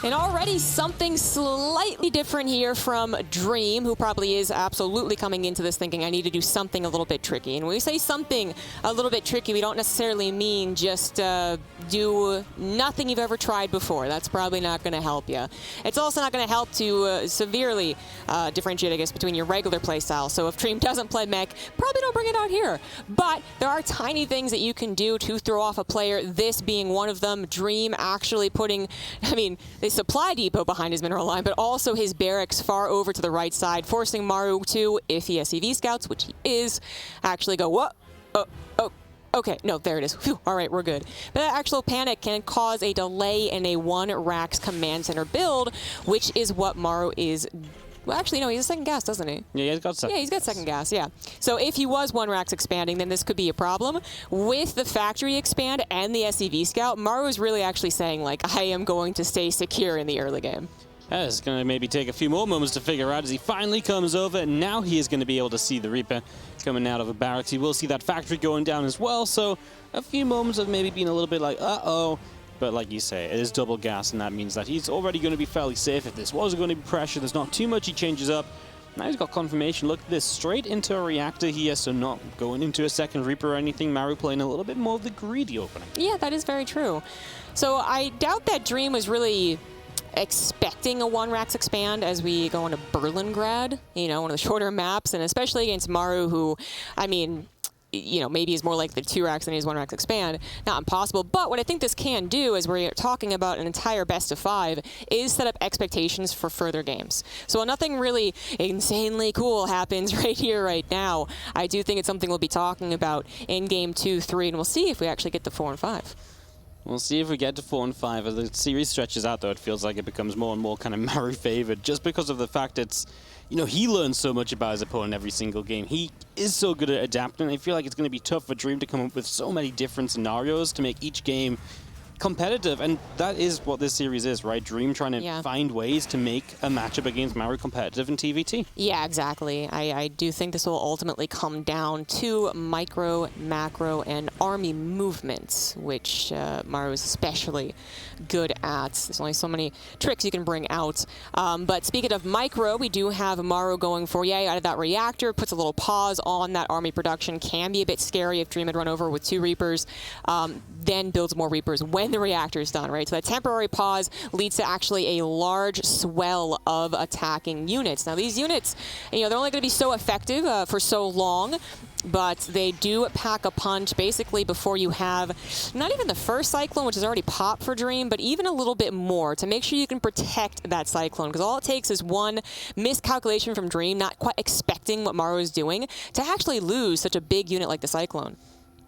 And already something slightly different here from Dream, who probably is absolutely coming into this thinking, I need to do something a little bit tricky. And when we say something a little bit tricky, we don't necessarily mean just do nothing you've ever tried before. That's probably not going to help you. It's also not going to help to severely differentiate, I guess, between your regular playstyle. So if Dream doesn't play mech, probably don't bring it out here. But there are tiny things that you can do to throw off a player, this being one of them. Dream actually putting, I mean, they supply depot behind his mineral line, but also his barracks far over to the right side, forcing Maru to, if he has CV scouts, which he is, actually go, what? Oh, okay, no, there it is. Phew, all right, we're good. But that actual panic can cause a delay in a 1-Rax command center build, which is what Maru is. Well, actually, no, he has a second gas, doesn't he? Yeah, he's got second. Yeah, he's got second gas, yeah. So if he was 1-Rax expanding, then this could be a problem. With the factory expand and the SCV scout, Maru is really actually saying, like, I am going to stay secure in the early game. Yeah, it's going to maybe take a few more moments to figure out as he finally comes over, and now he is going to be able to see the Reaper coming out of the barracks. He will see that factory going down as well, so a few moments of maybe being a little bit like, uh-oh. But like you say, it is double gas, and that means that he's already going to be fairly safe. If this was going to be pressure, there's not too much he changes up. Now he's got confirmation. Look at this, straight into a reactor here, so not going into a second Reaper or anything. Maru playing a little bit more of the greedy opening. Yeah, that is very true. So I doubt that Dream was really expecting a 1-Rax expand as we go into Berlingrad, you know, one of the shorter maps, and especially against Maru, who, I mean, you know, maybe is more like the 2-Rax than he is 1-Rax expand. Not impossible, but what I think this can do, as we're talking about an entire best of 5, is set up expectations for further games. So while nothing really insanely cool happens right here, right now, I do think it's something we'll be talking about in game 2, 3, and we'll see if we actually get to 4 and 5. We'll see if we get to 4 and 5. As the series stretches out, though, it feels like it becomes more and more kind of Maru favored, just because of the fact it's, you know, he learns so much about his opponent every single game. He is so good at adapting. I feel like it's going to be tough for Dream to come up with so many different scenarios to make each game competitive, and that is what this series is, right? Dream trying to find ways to make a matchup against Maru competitive in TVT. Yeah, exactly. I do think this will ultimately come down to micro, macro, and army movements, which Maru is especially good at. There's only so many tricks you can bring out. But speaking of micro, we do have Maru going for, out of that reactor, puts a little pause on that army production. Can be a bit scary if Dream had run over with 2 Reapers, then builds more Reapers when the reactor is done, right? So that temporary pause leads to actually a large swell of attacking units. Now these units, you know, they're only going to be so effective for so long, but they do pack a punch basically before you have not even the first Cyclone, which is already popped for Dream, but even a little bit more to make sure you can protect that Cyclone, because all it takes is one miscalculation from Dream, not quite expecting what Maru is doing, to actually lose such a big unit like the Cyclone.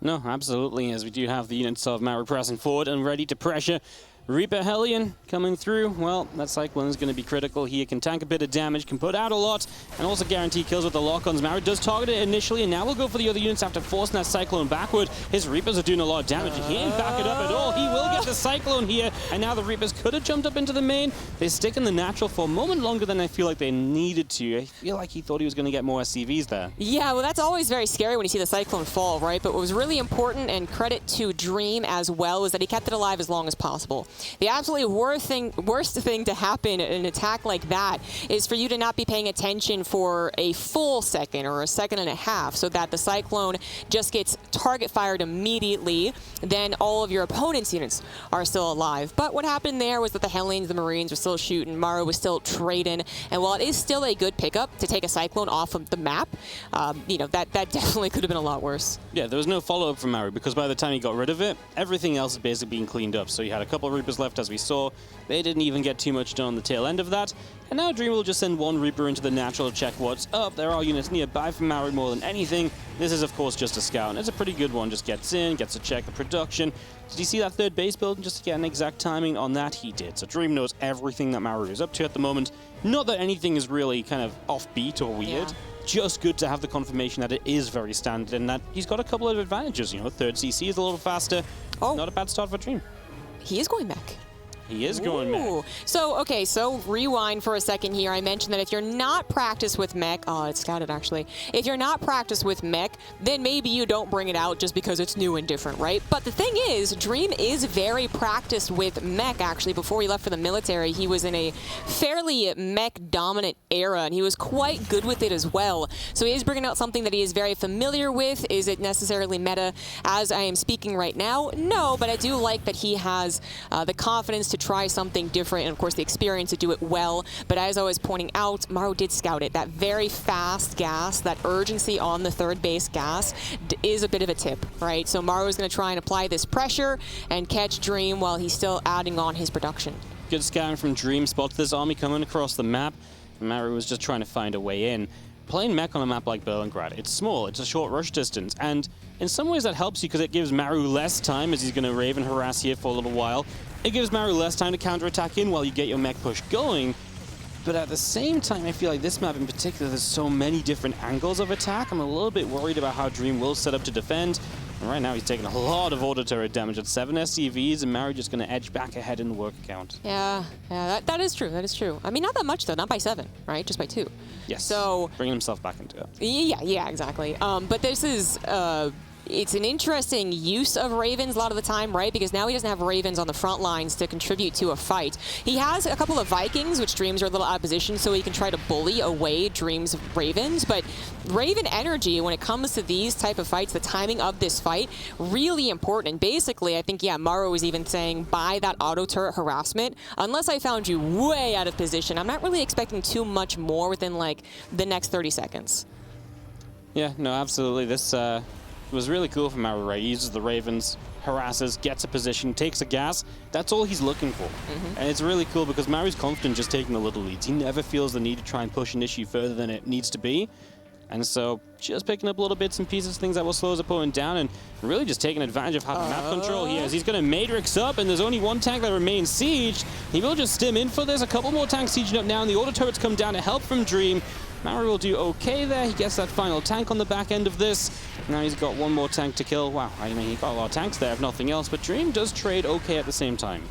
No, absolutely, as we do have the units of Maru pressing forward and ready to pressure. Reaper Hellion coming through. Well, that Cyclone is going to be critical here. Can tank a bit of damage, can put out a lot, and also guarantee kills with the lock-ons. Maru does target it initially, and now we'll go for the other units after forcing that Cyclone backward. His Reapers are doing a lot of damage. He ain't back it up at all. He will get the Cyclone here, and now the Reapers could have jumped up into the main. They stick in the natural for a moment longer than I feel like they needed to. I feel like he thought he was going to get more SCVs there. Yeah, well, that's always very scary when you see the Cyclone fall, right? But what was really important, and credit to Dream as well, was that he kept it alive as long as possible. The absolutely worst thing to happen in an attack like that is for you to not be paying attention for a full second or a second and a half, so that the Cyclone just gets target fired immediately. Then all of your opponent's units are still alive. But what happened there was that the Hellions, the Marines were still shooting, Maru was still trading, and while it is still a good pickup to take a Cyclone off of the map, you know, that definitely could have been a lot worse. Yeah, there was no follow-up from Maru, because by the time he got rid of it, everything else is basically being cleaned up. So you had a couple of Reapers left, as we saw. They didn't even get too much done on the tail end of that. And now Dream will just send 1 Reaper into the natural to check what's up. There are units nearby from Maru more than anything. This is, of course, just a scout, and it's a pretty good one. Just gets in, gets to check the production. Did you see that 3rd base build? Just to get an exact timing on that, he did. So Dream knows everything that Maru is up to at the moment. Not that anything is really kind of offbeat or weird. Yeah. Just good to have the confirmation that it is very standard and that he's got a couple of advantages. You know, 3rd CC is a little faster. Oh. Not a bad start for Dream. He is going back. He is going mech. So, okay, so rewind for a second here. I mentioned that if you're not practiced with mech, oh, it's scouted actually. If you're not practiced with mech, then maybe you don't bring it out just because it's new and different, right? But the thing is, Dream is very practiced with mech, actually. Before he left for the military, he was in a fairly mech-dominant era, and he was quite good with it as well. So he is bringing out something that he is very familiar with. Is it necessarily meta as I am speaking right now? No, but I do like that he has the confidence to try something different, and of course the experience to do it well. But as I was pointing out, Maru did scout it. That very fast gas, that urgency on the third base gas is a bit of a tip, right? So Maru is going to try and apply this pressure and catch Dream while he's still adding on his production. Good scouting from Dream, spots this army coming across the map. Maru was just trying to find a way in. Playing mech on a map like Berlingrad, it's small, it's a short rush distance, and in some ways that helps you because it gives Maru less time as he's going to Raven harass here for a little while. It gives Maru less time to counterattack in while you get your mech push going. But at the same time, I feel like this map in particular, there's so many different angles of attack. I'm a little bit worried about how Dream will set up to defend. And right now he's taking a lot of auto turret damage at 7 SCVs, and Maru just going to edge back ahead in the work count. Yeah, that is true. That is true. I mean, not that much though. Not by 7, right? Just by 2. Yes. So bringing himself back into it. Yeah, exactly. But this is. It's an interesting use of Ravens a lot of the time, right? Because now he doesn't have Ravens on the front lines to contribute to a fight. He has a couple of Vikings, which Dreams are a little out of position, so he can try to bully away Dreams' Ravens. But Raven energy, when it comes to these type of fights, the timing of this fight, really important. And basically, I think, yeah, Maru was even saying, by that auto turret harassment, unless I found you way out of position, I'm not really expecting too much more within, like, the next 30 seconds. Yeah, no, absolutely. This was really cool from Maru, right? He uses the Ravens, harasses, gets a position, takes a gas. That's all he's looking for. And it's really cool because Maru's confident just taking the little leads. He never feels the need to try and push an issue further than it needs to be. And so just picking up little bits and pieces, things that will slow his opponent down, and really just taking advantage of having map control here as he's going to Matrix up, and there's only one tank that remains sieged. He will just stim in for this. A couple more tanks sieging up now, and the auto turrets come down to help from Dream. Maru will do okay there. He gets that final tank on the back end of this. Now he's got one more tank to kill. Wow, I mean, he got a lot of tanks there, if nothing else, but Dream does trade okay at the same time.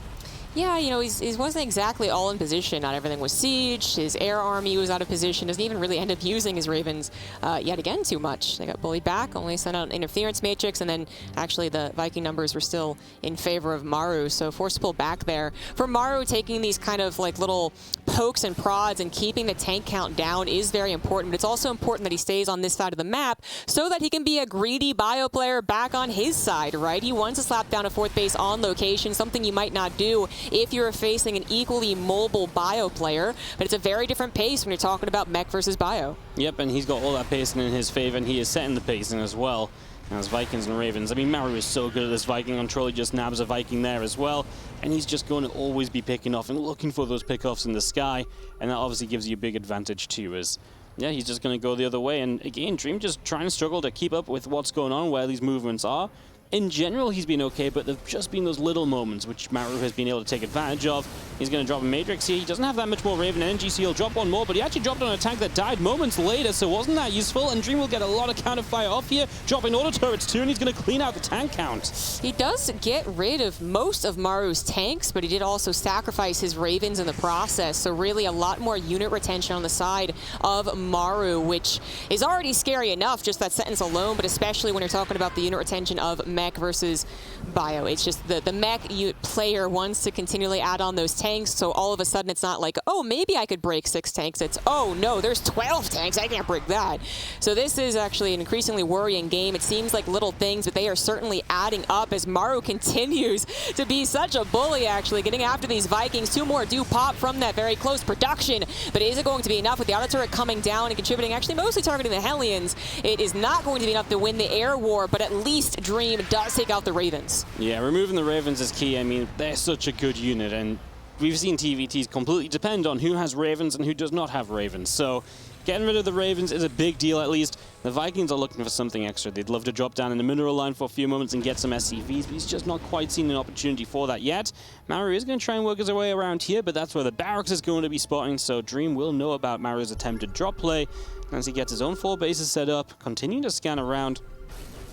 Yeah, you know, he wasn't exactly all in position. Not everything was sieged. His air army was out of position. Doesn't even really end up using his Ravens yet again too much. They got bullied back, only sent out an interference matrix, and then actually the Viking numbers were still in favor of Maru, so forced to pull back there. For Maru, taking these kind of like little pokes and prods and keeping the tank count down is very important, but it's also important that he stays on this side of the map so that he can be a greedy bio player back on his side, right? He wants to slap down a 4th base on location, something you might not do if you're facing an equally mobile bio player, but it's a very different pace when you're talking about mech versus bio. Yep, and he's got all that pacing in his favor, and he is setting the pacing as well. As Vikings and Ravens, I mean, Maru is so good at this Viking control. He just nabs a Viking there as well, and he's just going to always be picking off and looking for those pickoffs in the sky, and that obviously gives you a big advantage too, as yeah, he's just going to go the other way. And again, Dream just trying to struggle to keep up with what's going on, where these movements are. In general, he's been okay, but there've just been those little moments which Maru has been able to take advantage of. He's going to drop a Matrix here. He doesn't have that much more Raven energy, so he'll drop one more, but he actually dropped on a tank that died moments later, so wasn't that useful? And Dream will get a lot of counter fire off here, dropping auto turrets too, and he's going to clean out the tank count. He does get rid of most of Maru's tanks, but he did also sacrifice his Ravens in the process, so really a lot more unit retention on the side of Maru, which is already scary enough, just that sentence alone, but especially when you're talking about the unit retention of mech versus bio. It's just the mech player wants to continually add on those tanks, so all of a sudden it's not like, oh, maybe I could break 6 tanks. It's, oh no, there's 12 tanks, I can't break that. So this is actually an increasingly worrying game. It seems like little things, but they are certainly adding up as Maru continues to be such a bully, actually, getting after these Vikings. 2 more do pop from that very close production, but is it going to be enough with the auto turret coming down and contributing, actually mostly targeting the Hellions? It is not going to be enough to win the air war, but at least Dream does take out the Ravens. Yeah, removing the Ravens is key. I mean, they're such a good unit, and we've seen TVTs completely depend on who has Ravens and who does not have Ravens. So getting rid of the Ravens is a big deal, at least. The Vikings are looking for something extra. They'd love to drop down in the mineral line for a few moments and get some SCVs, but he's just not quite seen an opportunity for that yet. Maru is going to try and work his way around here, but that's where the barracks is going to be spotting, so Dream will know about Maru's attempted drop play as he gets his own 4 bases set up, continuing to scan around.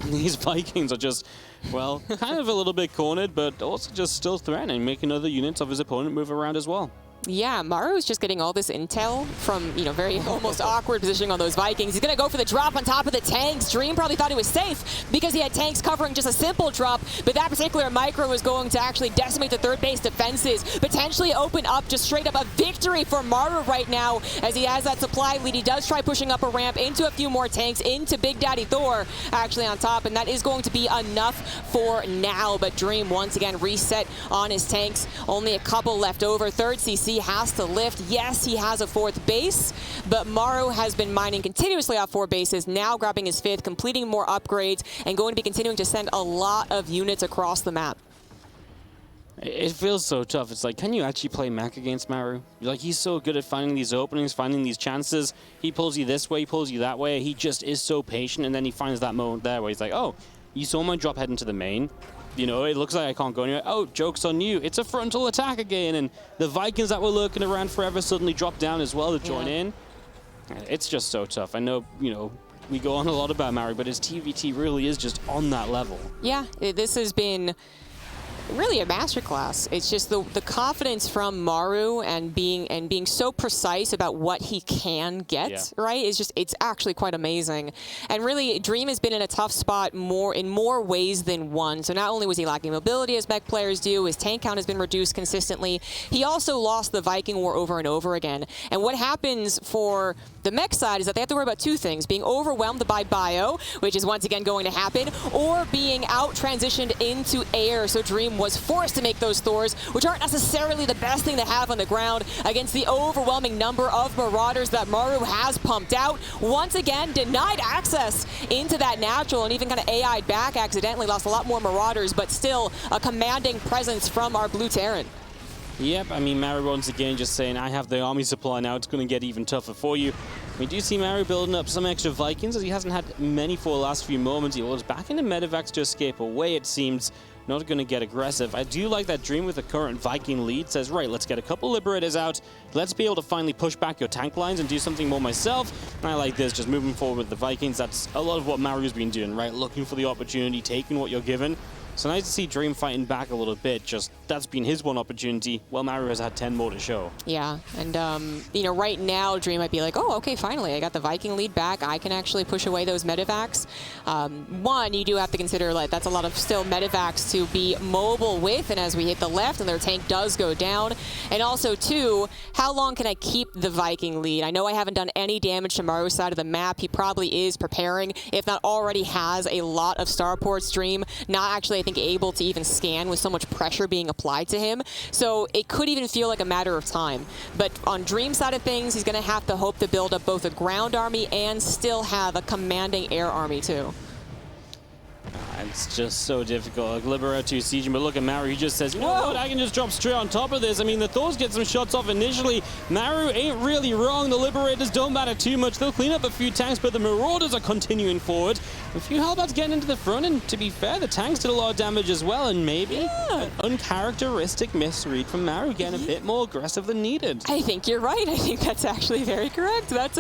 These Vikings are just Well, kind of a little bit cornered, but also just still threatening, making other units of his opponent move around as well. Yeah, Maru is just getting all this intel from, very almost awkward positioning on those Vikings. He's going to go for the drop on top of the tanks. Dream probably thought he was safe because he had tanks covering just a simple drop, but that particular micro was going to actually decimate the third base defenses, potentially open up just straight up a victory for Maru right now as he has that supply lead. He does try pushing up a ramp into a few more tanks, into Big Daddy Thor actually on top, and that is going to be enough for now, but Dream once again reset on his tanks. Only a couple left over. Third CC has to lift. Yes, he has a fourth base, but Maru has been mining continuously off 4 bases, now grabbing his 5th, completing more upgrades, and going to be continuing to send a lot of units across the map. It feels so tough. It's like, can you actually play mech against Maru? Like, he's so good at finding these openings, finding these chances. He pulls you this way, he pulls you that way. He just is so patient, and then he finds that moment there where he's like, oh, you saw my drop head into the main. It looks like I can't go anywhere. Oh, joke's on you. It's a frontal attack again. And the Vikings that were lurking around forever suddenly drop down as well to join in. It's just so tough. I know, we go on a lot about Maru, but his TVT really is just on that level. Yeah, this has been really a masterclass. It's just the confidence from Maru and being so precise about what he can get, right? It's actually quite amazing. And really, Dream has been in a tough spot in more ways than one. So not only was he lacking mobility as mech players do, his tank count has been reduced consistently. He also lost the Viking War over and over again. And what happens for the mech side is that they have to worry about 2 things: being overwhelmed by bio, which is once again going to happen, or being out transitioned into air. So Dream was forced to make those Thors, which aren't necessarily the best thing to have on the ground against the overwhelming number of Marauders that Maru has pumped out. Once again, denied access into that natural and even kind of AI'd back accidentally, lost a lot more Marauders, but still a commanding presence from our Blue Terran. Yep, I mean, Maru once again just saying, I have the army supply now, it's going to get even tougher for you. We do see Maru building up some extra Vikings, as he hasn't had many for the last few moments. He was back into Medivacs to escape away, it seems. Not going to get aggressive. I do like that Dream with the current Viking lead says, right, let's get a couple Liberators out. Let's be able to finally push back your tank lines and do something more myself. And I like this, just moving forward with the Vikings. That's a lot of what Maru's been doing, right? Looking for the opportunity, taking what you're given. So nice to see Dream fighting back a little bit. Just that's been his one opportunity. Well, Maru has had 10 more to show. Yeah, and right now Dream might be like, oh, okay, finally, I got the Viking lead back. I can actually push away those Medivacs. One, you do have to consider like that's a lot of still Medivacs to be mobile with, and as we hit the left and their tank does go down. And also, 2, how long can I keep the Viking lead? I know I haven't done any damage to Maru's side of the map. He probably is preparing, if not already has a lot of starports. Dream not actually, I think, able to even scan with so much pressure being applied to him. So it could even feel like a matter of time. But on Dream's side of things, he's going to have to hope to build up both a ground army and still have a commanding air army too. It's just so difficult. Like Liberator 2 sieging, but look at Maru. He just says, you know what, I can just drop straight on top of this. I mean, the Thors get some shots off initially. Maru ain't really wrong. The Liberators don't matter too much. They'll clean up a few tanks, but the Marauders are continuing forward. A few Hellbats getting into the front, and to be fair, the tanks did a lot of damage as well, and maybe an uncharacteristic misread from Maru, getting a bit more aggressive than needed. I think you're right. I think that's actually very correct. That's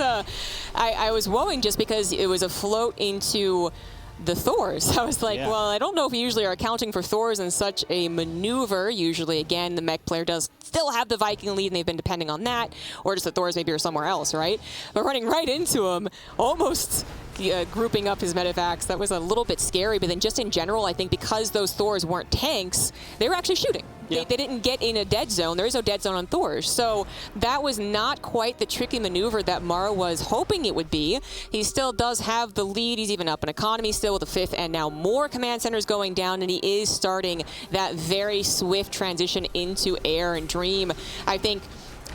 I was woeing just because it was a float into the Thors. I was like, well, I don't know if we usually are accounting for Thors in such a maneuver. Usually, again, the mech player does still have the Viking lead, and they've been depending on that, or just the Thors maybe are somewhere else, right? But running right into him, almost grouping up his Medivacs, that was a little bit scary. But then just in general, I think because those Thors weren't tanks, they were actually shooting. They didn't get in a dead zone. There is no dead zone on Thors. So that was not quite the tricky maneuver that Maru was hoping it would be. He still does have the lead. He's even up in economy still with a 5th, and now more command centers going down, and he is starting that very swift transition into air. And Dream, I think,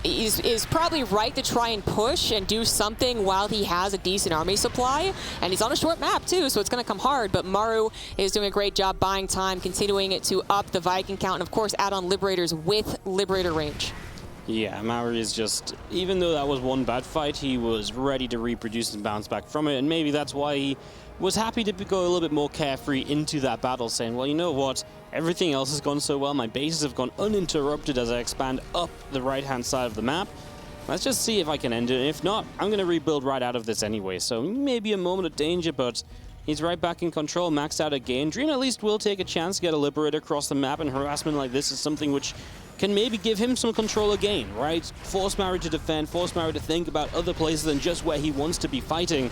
is probably right to try and push and do something while he has a decent army supply. And he's on a short map too, so it's going to come hard. But Maru is doing a great job buying time, continuing to up the Viking count, and of course add on Liberators with Liberator range. Yeah, Maru is just, even though that was one bad fight, he was ready to reproduce and bounce back from it. And maybe that's why he was happy to go a little bit more carefree into that battle, saying, well, you know what? Everything else has gone so well. My bases have gone uninterrupted as I expand up the right-hand side of the map. Let's just see if I can end it. If not, I'm going to rebuild right out of this anyway. So maybe a moment of danger, but He's right back in control, maxed out again. Dream at least will take a chance to get a Liberator across the map, and harassment like this is something which can maybe give him some control again, right? Force Maru to defend, force Maru to think about other places than just where he wants to be fighting.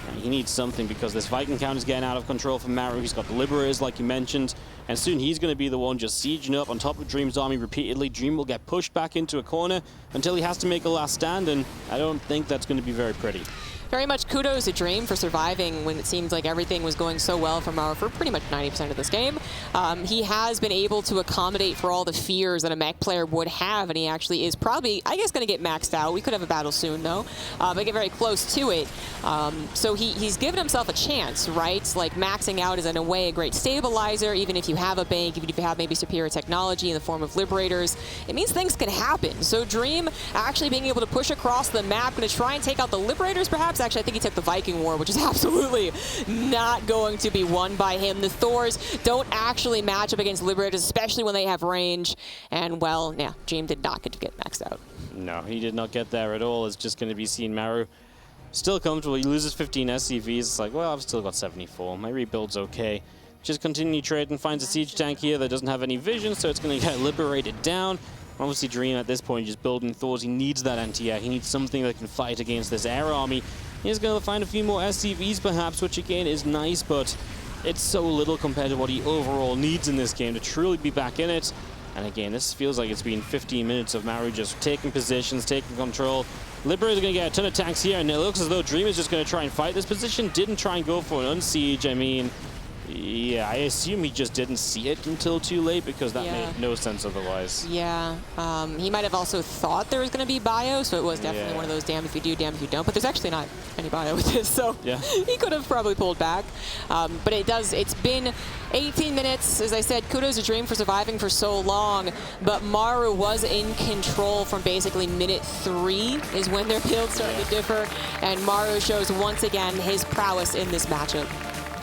And he needs something because this Viking count is getting out of control for Maru. He's got the Liberators, like you mentioned, and soon he's going to be the one just sieging up on top of Dream's army repeatedly. Dream will get pushed back into a corner until he has to make a last stand, and I don't think that's going to be very pretty. Very much kudos to Dream for surviving when it seems like everything was going so well for Maru for pretty much 90% of this game. He has been able to accommodate for all the fears that a mech player would have, and he actually is probably, I guess, going to get maxed out. We could have a battle soon, though, but get very close to it. So he's given himself a chance, right? Like, maxing out is, in a way, a great stabilizer, even if you have a bank, even if you have maybe superior technology in the form of Liberators. It means things can happen. So Dream actually being able to push across the map, going to try and take out the Liberators, perhaps. Actually, I think he took the Viking War, which is absolutely not going to be won by him. The Thors don't actually match up against Liberators, especially when they have range. And, well, yeah, Dream did not get to get maxed out. No, he did not get there at all. It's just going to be seeing Maru still comfortable. He loses 15 SCVs. It's like, well, I've still got 74. My rebuild's okay. Just continue trading. Finds a siege tank here that doesn't have any vision, so it's going to get liberated down. Obviously, Dream at this point just building Thors. He needs that anti-air. He needs something that can fight against this air army. He's going to find a few more SCVs perhaps, which again is nice, but it's so little compared to what he overall needs in this game to truly be back in it. And again, this feels like it's been 15 minutes of Maru just taking positions, taking control. Liberator's going to get a ton of tanks here, and it looks as though Dream is just going to try and fight this position. Didn't try and go for an unsiege. I mean, yeah, I assume he just didn't see it until too late, because that made no sense otherwise. Yeah, he might have also thought there was going to be bio, so it was definitely one of those damned if you do, damned if you don't. But there's actually not any bio with this, so he could have probably pulled back. But it's been 18 minutes. As I said, kudos to Dream for surviving for so long. But Maru was in control from basically minute 3 is when their builds started to differ. And Maru shows once again his prowess in this matchup.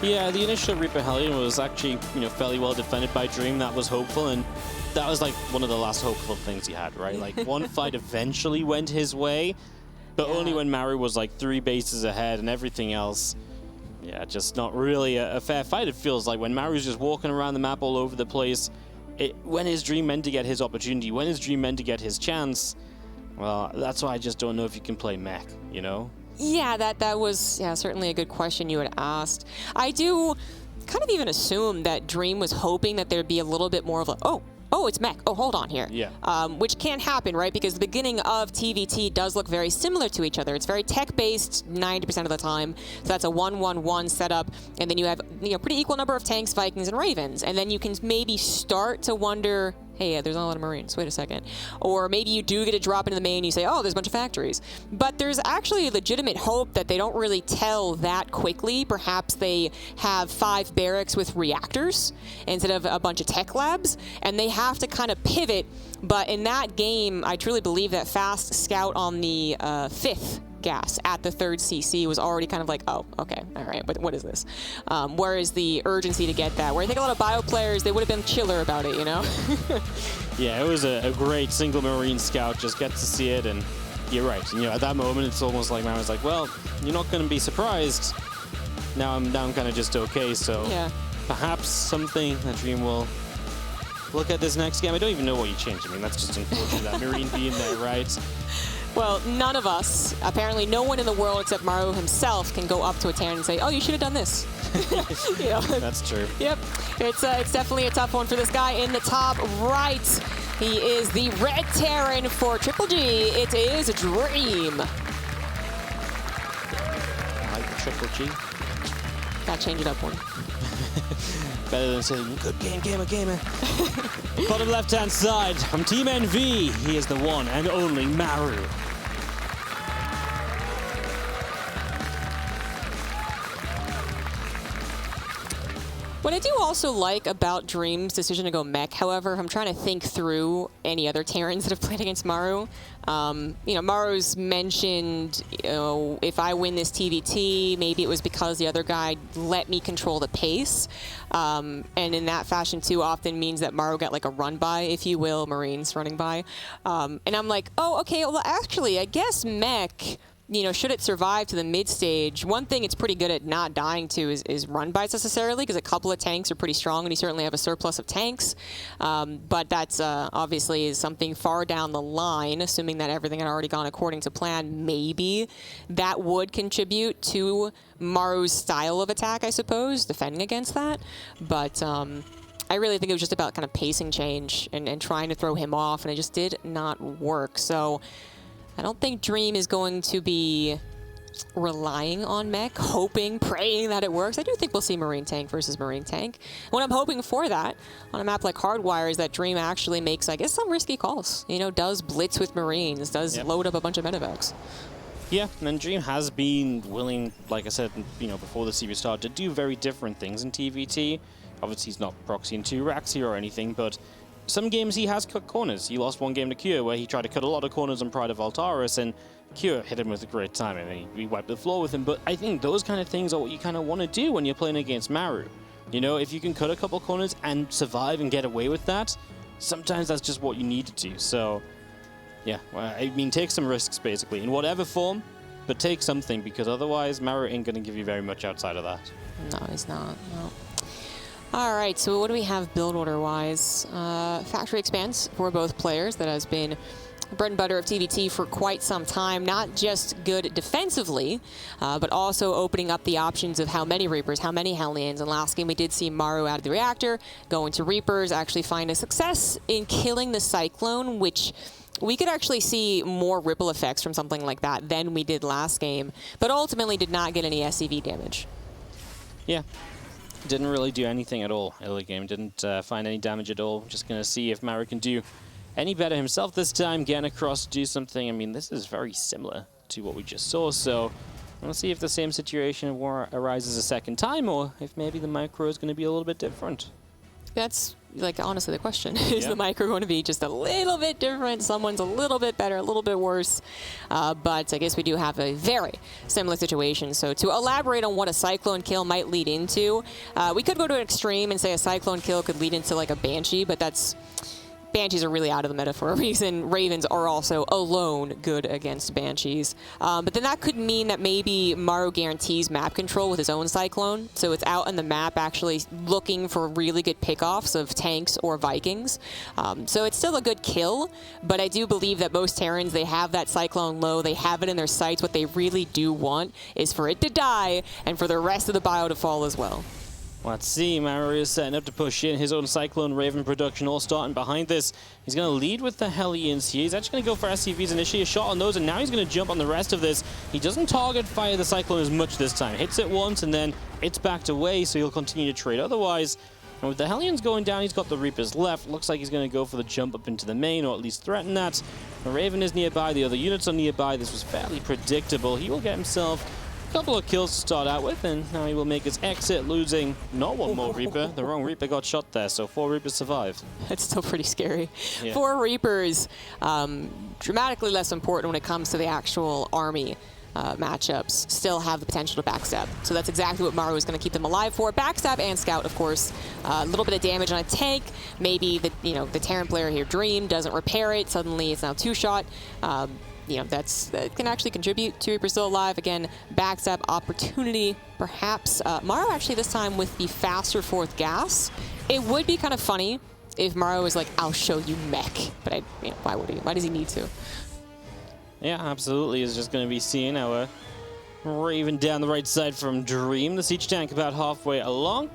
Yeah, the initial Reaper Hellion was actually, fairly well defended by Dream. That was hopeful, and that was like one of the last hopeful things he had, right? Like, one fight eventually went his way, but only when Maru was like 3 bases ahead, and everything else, just not really a fair fight. It feels like when Maru's just walking around the map all over the place. When is Dream meant to get his opportunity? When is Dream meant to get his chance? Well, that's why I just don't know if you can play mech, Yeah, that was certainly a good question you had asked. I do kind of even assume that Dream was hoping that there'd be a little bit more of a, oh, it's mech. Oh, hold on here. Yeah. Which can't happen, right? Because the beginning of TVT does look very similar to each other. It's very tech-based 90% of the time. So that's a 1-1-1 setup. And then you have pretty equal number of tanks, Vikings, and Ravens. And then you can maybe start to wonder, hey, there's not a lot of Marines. Wait a second. Or maybe you do get a drop into the main and you say, oh, there's a bunch of factories. But there's actually a legitimate hope that they don't really tell that quickly. Perhaps they have 5 barracks with reactors instead of a bunch of tech labs, and they have to kind of pivot. But in that game, I truly believe that fast scout on the 5th gas at the 3rd CC was already kind of like, oh, okay, all right, but what is this? Whereas the urgency to get that, where I think a lot of bio players, they would have been chiller about it, Yeah, it was a great single Marine scout, just get to see it, and you're right. At that moment, it's almost like Maru's like, well, you're not going to be surprised. Now I'm kind of just okay, so perhaps something that Dream will look at this next game. I don't even know what you changed. I mean, that's just unfortunate, that Marine being there, right? Well, none of us, apparently no one in the world except Maru himself can go up to a Terran and say, oh, you should have done this. That's true. Yep. It's definitely a tough one for this guy in the top right. He is the red Terran for Triple G. It is Dream. I like the Triple G. Gotta change it up one. Better than saying, good game, gamer. Bottom left-hand side, from Team NV, he is the one and only Maru. What I do also like about Dream's decision to go mech, however, if I'm trying to think through any other Terrans that have played against Maru, Maru's mentioned, if I win this TVT, maybe it was because the other guy let me control the pace. And in that fashion, too, often means that Maru got like a run by, if you will, Marines running by. And I'm like, oh, okay, well, actually, I guess mech should it survive to the mid stage, one thing it's pretty good at not dying to is run bites necessarily, because a couple of tanks are pretty strong, and you certainly have a surplus of tanks. But that's obviously is something far down the line, assuming that everything had already gone according to plan. Maybe that would contribute to Maru's style of attack, I suppose, defending against that. But I really think it was just about kind of pacing change and trying to throw him off, and it just did not work. So I don't think Dream is going to be relying on mech, hoping, praying that it works. I do think we'll see Marine Tank versus Marine Tank. What I'm hoping for that on a map like Hardwire is that Dream actually makes, I guess, some risky calls. Does blitz with Marines, does load up a bunch of medevacs. Yeah, and Dream has been willing, like I said, before the series started, to do very different things in TVT. Obviously, he's not proxying 2 racks here or anything, but some games he has cut corners. He lost one game to Cure where he tried to cut a lot of corners on Pride of Altaris, and Cure hit him with a great time, and he wiped the floor with him. But I think those kind of things are what you kind of want to do when you're playing against Maru. If you can cut a couple corners and survive and get away with that, sometimes that's just what you need to do. So, yeah, take some risks, basically, in whatever form, but take something, because otherwise Maru ain't going to give you very much outside of that. No, he's not. No. All right, so what do we have build order-wise? Factory expands for both players. That has been bread and butter of TVT for quite some time. Not just good defensively, but also opening up the options of how many Reapers, how many Hellions. And last game we did see Maru out of the reactor, go into Reapers, actually find a success in killing the Cyclone, which we could actually see more ripple effects from something like that than we did last game, but ultimately did not get any SCV damage. Yeah. Didn't really do anything at all early game. Didn't find any damage at all. Just going to see if Maru can do any better himself this time. Getting across to do something. I mean, this is very similar to what we just saw. So we'll see if the same situation arises a second time, or if maybe the micro is going to be a little bit different. That's, honestly the question. Is the micro going to be just a little bit different? Someone's a little bit better, a little bit worse. But I guess we do have a very similar situation. So to elaborate on what a Cyclone kill might lead into, we could go to an extreme and say a Cyclone kill could lead into a Banshee, but that's... Banshees are really out of the meta for a reason. Ravens are also alone good against Banshees. But then that could mean that maybe Maru guarantees map control with his own Cyclone. So it's out on the map actually looking for really good pickoffs of tanks or Vikings. So it's still a good kill, but I do believe that most Terrans, they have that Cyclone low. They have it in their sights. What they really do want is for it to die and for the rest of the bio to fall as well. Let's see, Maru is setting up to push in his own Cyclone Raven production, all starting behind this. He's going to lead with the Hellions here. He's actually going to go for SCVs initially, a shot on those, and now he's going to jump on the rest of this. He doesn't target fire the Cyclone as much this time. Hits it once, and then it's backed away, so he'll continue to trade otherwise. And with the Hellions going down, he's got the Reapers left. Looks like he's going to go for the jump up into the main, or at least threaten that. The Raven is nearby, the other units are nearby. This was fairly predictable. He will get himself couple of kills to start out with, and now he will make his exit, losing not one more Reaper. The wrong Reaper got shot there, so 4 Reapers survived. That's still pretty scary. Yeah. 4 Reapers, dramatically less important when it comes to the actual army matchups, still have the potential to backstab. So that's exactly what Maru is going to keep them alive for. Backstab and scout, of course. A little bit of damage on a tank. Maybe the Terran player here, Dream, doesn't repair it. Suddenly it's now 2-shot. That can actually contribute to Reaper still alive. Again, backstab opportunity, perhaps. Maru actually this time with the faster 4th gas. It would be kind of funny if Maru was like, I'll show you mech. But why would he? Why does he need to? Yeah, absolutely. Is just going to be seeing our Raven down the right side from Dream. The siege tank about halfway along.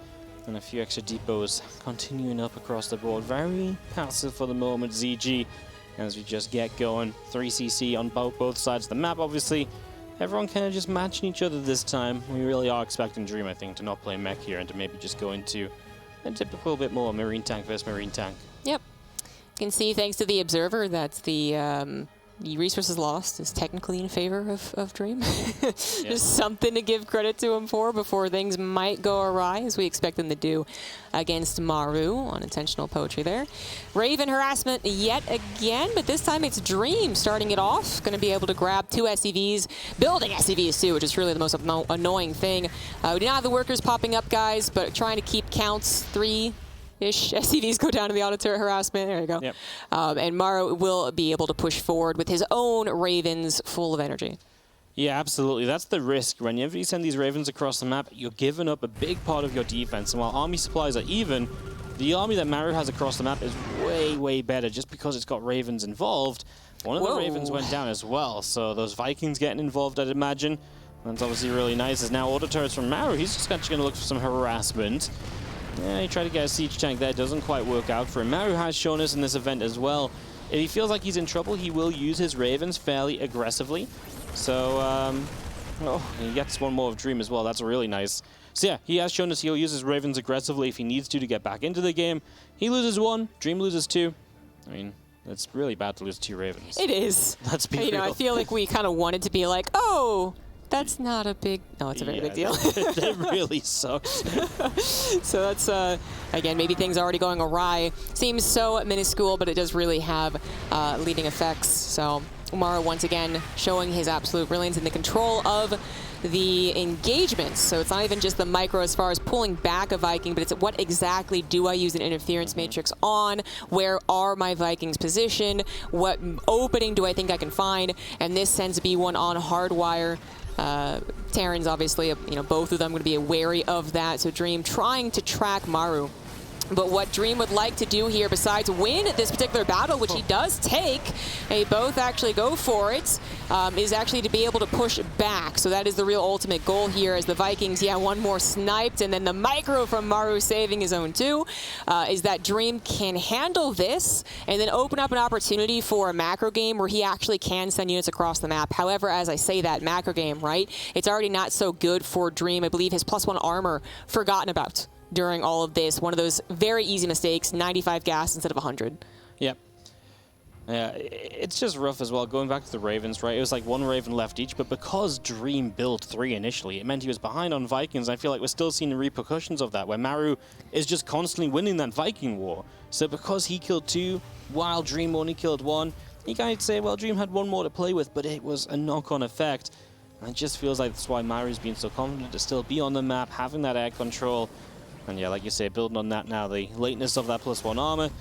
And a few extra depots continuing up across the board. Very passive for the moment, ZG. As we just get going, 3CC on both sides of the map, obviously. Everyone kind of just matching each other this time. We really are expecting Dream, I think, to not play mech here and to maybe just go into a typical bit more Marine tank versus Marine tank. Yep. You can see, thanks to the Observer, that the resources lost is technically in favor of Dream. Just something to give credit to him for before things might go awry, as we expect them to do against Maru. Unintentional poetry there. Raven harassment yet again, but this time it's Dream starting it off. Going to be able to grab 2 SCVs, building SCVs too, which is really the most annoying thing. We do not have the workers popping up, guys, but trying to keep counts 3-ish SCVs go down to the auto turret harassment. There you go. Yep. And Maru will be able to push forward with his own Ravens full of energy. Yeah, absolutely. That's the risk. Whenever you send these Ravens across the map, you're giving up a big part of your defense. And while army supplies are even, the army that Maru has across the map is way, way better just because it's got Ravens involved. One of the Ravens went down as well, so those Vikings getting involved, I'd imagine. That's obviously really nice. There's now auto turrets from Maru. He's just actually going to look for some harassment. Yeah, he tried to get a siege tank there. Doesn't quite work out for him. Maru has shown us in this event as well, if he feels like he's in trouble, he will use his Ravens fairly aggressively. So, he gets one more of Dream as well. That's really nice. So yeah, he has shown us he'll use his Ravens aggressively if he needs to get back into the game. He loses 1, Dream loses 2. I mean, it's really bad to lose 2 Ravens. It is. Let's be real. You know, I feel like we kind of wanted to be like, oh, that's not a big... No, it's a very big deal. That really sucks. So that's, again, maybe things are already going awry. Seems so minuscule, but it does really have leading effects. So Maru once again showing his absolute brilliance in the control of the engagements. So it's not even just the micro as far as pulling back a Viking, but it's what exactly do I use an interference matrix on? Where are my Vikings positioned? What opening do I think I can find? And this tends to be one on Hardwire. Terran's obviously, both of them going to be wary of that. So Dream trying to track Maru. But what Dream would like to do here, besides win this particular battle, which he does take, they both actually go for it, is actually to be able to push back. So that is the real ultimate goal here as the Vikings, one more sniped, and then the micro from Maru saving his own too, is that Dream can handle this and then open up an opportunity for a macro game where he actually can send units across the map. However, as I say that, macro game, right, it's already not so good for Dream. I believe his +1 armor forgotten about during all of this. One of those very easy mistakes, 95 gas instead of 100. Yep. Yeah, it's just rough as well. Going back to the Ravens, right? It was like 1 Raven left each, but because Dream built 3 initially, it meant he was behind on Vikings. I feel like we're still seeing the repercussions of that, where Maru is just constantly winning that Viking war. So because he killed 2, while Dream only killed 1, you can't say, well, Dream had 1 more to play with, but it was a knock-on effect. And it just feels like that's why Maru's been so confident to still be on the map, having that air control. And yeah, like you say, building on that now, the lateness of that +1 armor.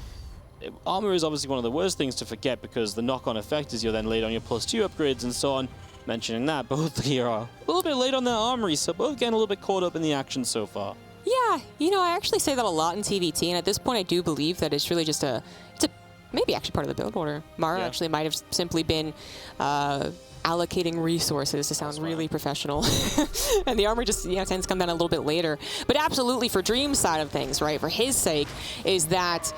Armor is obviously one of the worst things to forget because the knock-on effect is you're then late on your +2 upgrades and so on. Mentioning that, both here are a little bit late on their armory, so both getting a little bit caught up in the action so far. Yeah, I actually say that a lot in TVT, and at this point I do believe that it's really just maybe actually part of the build order. Maru actually might have simply been allocating resources to sound really professional. And the armor just tends to come down a little bit later. But absolutely for Dream's side of things, right, for his sake, is that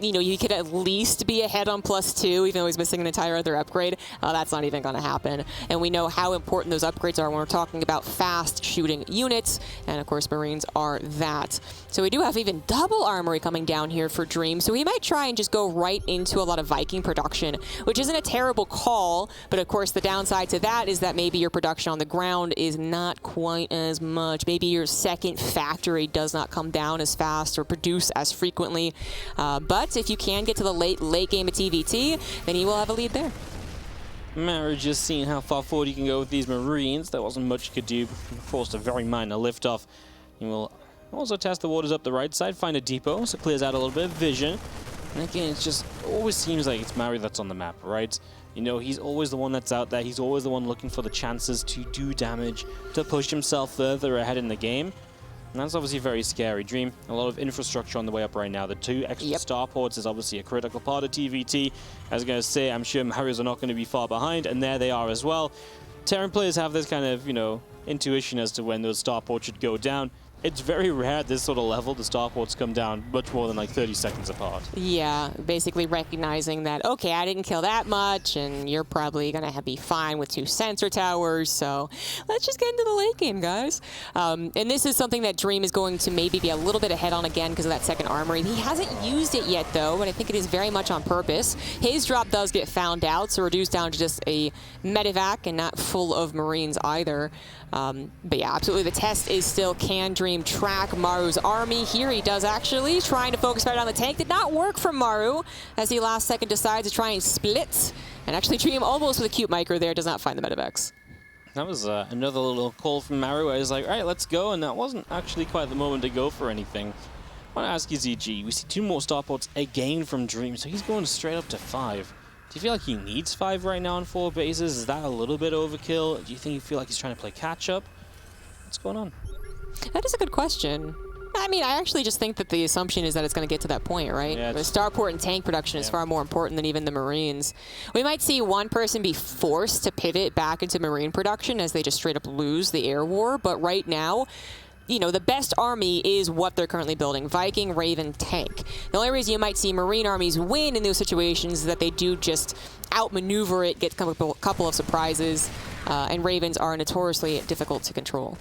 you could at least be ahead on +2, even though he's missing an entire other upgrade. That's not even going to happen. And we know how important those upgrades are when we're talking about fast shooting units. And of course, Marines are that. So we do have even double armory coming down here for Dream. So he might try and just go right into a lot of Viking production, which isn't a terrible call. But of course, the downside to that is that maybe your production on the ground is not quite as much. Maybe your second factory does not come down as fast or produce as frequently. But if you can get to the late game of TVT, then you will have a lead there. Maru just seeing how far forward you can go with these Marines. There wasn't much you could do. Forced a very minor liftoff. You will also test the waters up the right side, find a depot, so it clears out a little bit of vision. And again, it just always seems like it's Maru that's on the map, right? He's always the one that's out there. He's always the one looking for the chances to do damage, to push himself further ahead in the game. And that's obviously very scary. Dream, a lot of infrastructure on the way up right now. The 2 extra starports is obviously a critical part of TVT. I was going to say, I'm sure Marus are not going to be far behind, and there they are as well. Terran players have this kind of, intuition as to when those starports should go down. It's very rare at this sort of level the starports come down much more than like 30 seconds apart. Yeah, basically recognizing that, okay, I didn't kill that much, and you're probably going to be fine with 2 sensor towers, so let's just get into the late game, guys. And this is something that Dream is going to maybe be a little bit ahead on again because of that second armory. He hasn't used it yet, though, but I think it is very much on purpose. His drop does get found out, so reduced down to just a medevac and not full of Marines either. But yeah, absolutely, the test is still, can Dream track Maru's army? Here he does actually, trying to focus right on the tank. Did not work for Maru, as he last second decides to try and split. And actually Dream almost with a cute micro there, does not find the medevacs. That was another little call from Maru. I was like, all right, let's go. And that wasn't actually quite the moment to go for anything. I want to ask you, ZG, we see 2 more starports again from Dream, so he's going straight up to 5. Do you feel like he needs 5 right now on 4 bases? Is that a little bit overkill? Do you think you feel like he's trying to play catch-up? What's going on? That is a good question. I mean, I actually just think that the assumption is that it's going to get to that point, right? Yeah, the starport and tank production is far more important than even the Marines. We might see one person be forced to pivot back into Marine production as they just straight up lose the air war, but right now, you know, the best army is what they're currently building. Viking, Raven, tank. The only reason you might see Marine armies win in those situations is that they do just outmaneuver it, get a couple of surprises, and Ravens are notoriously difficult to control.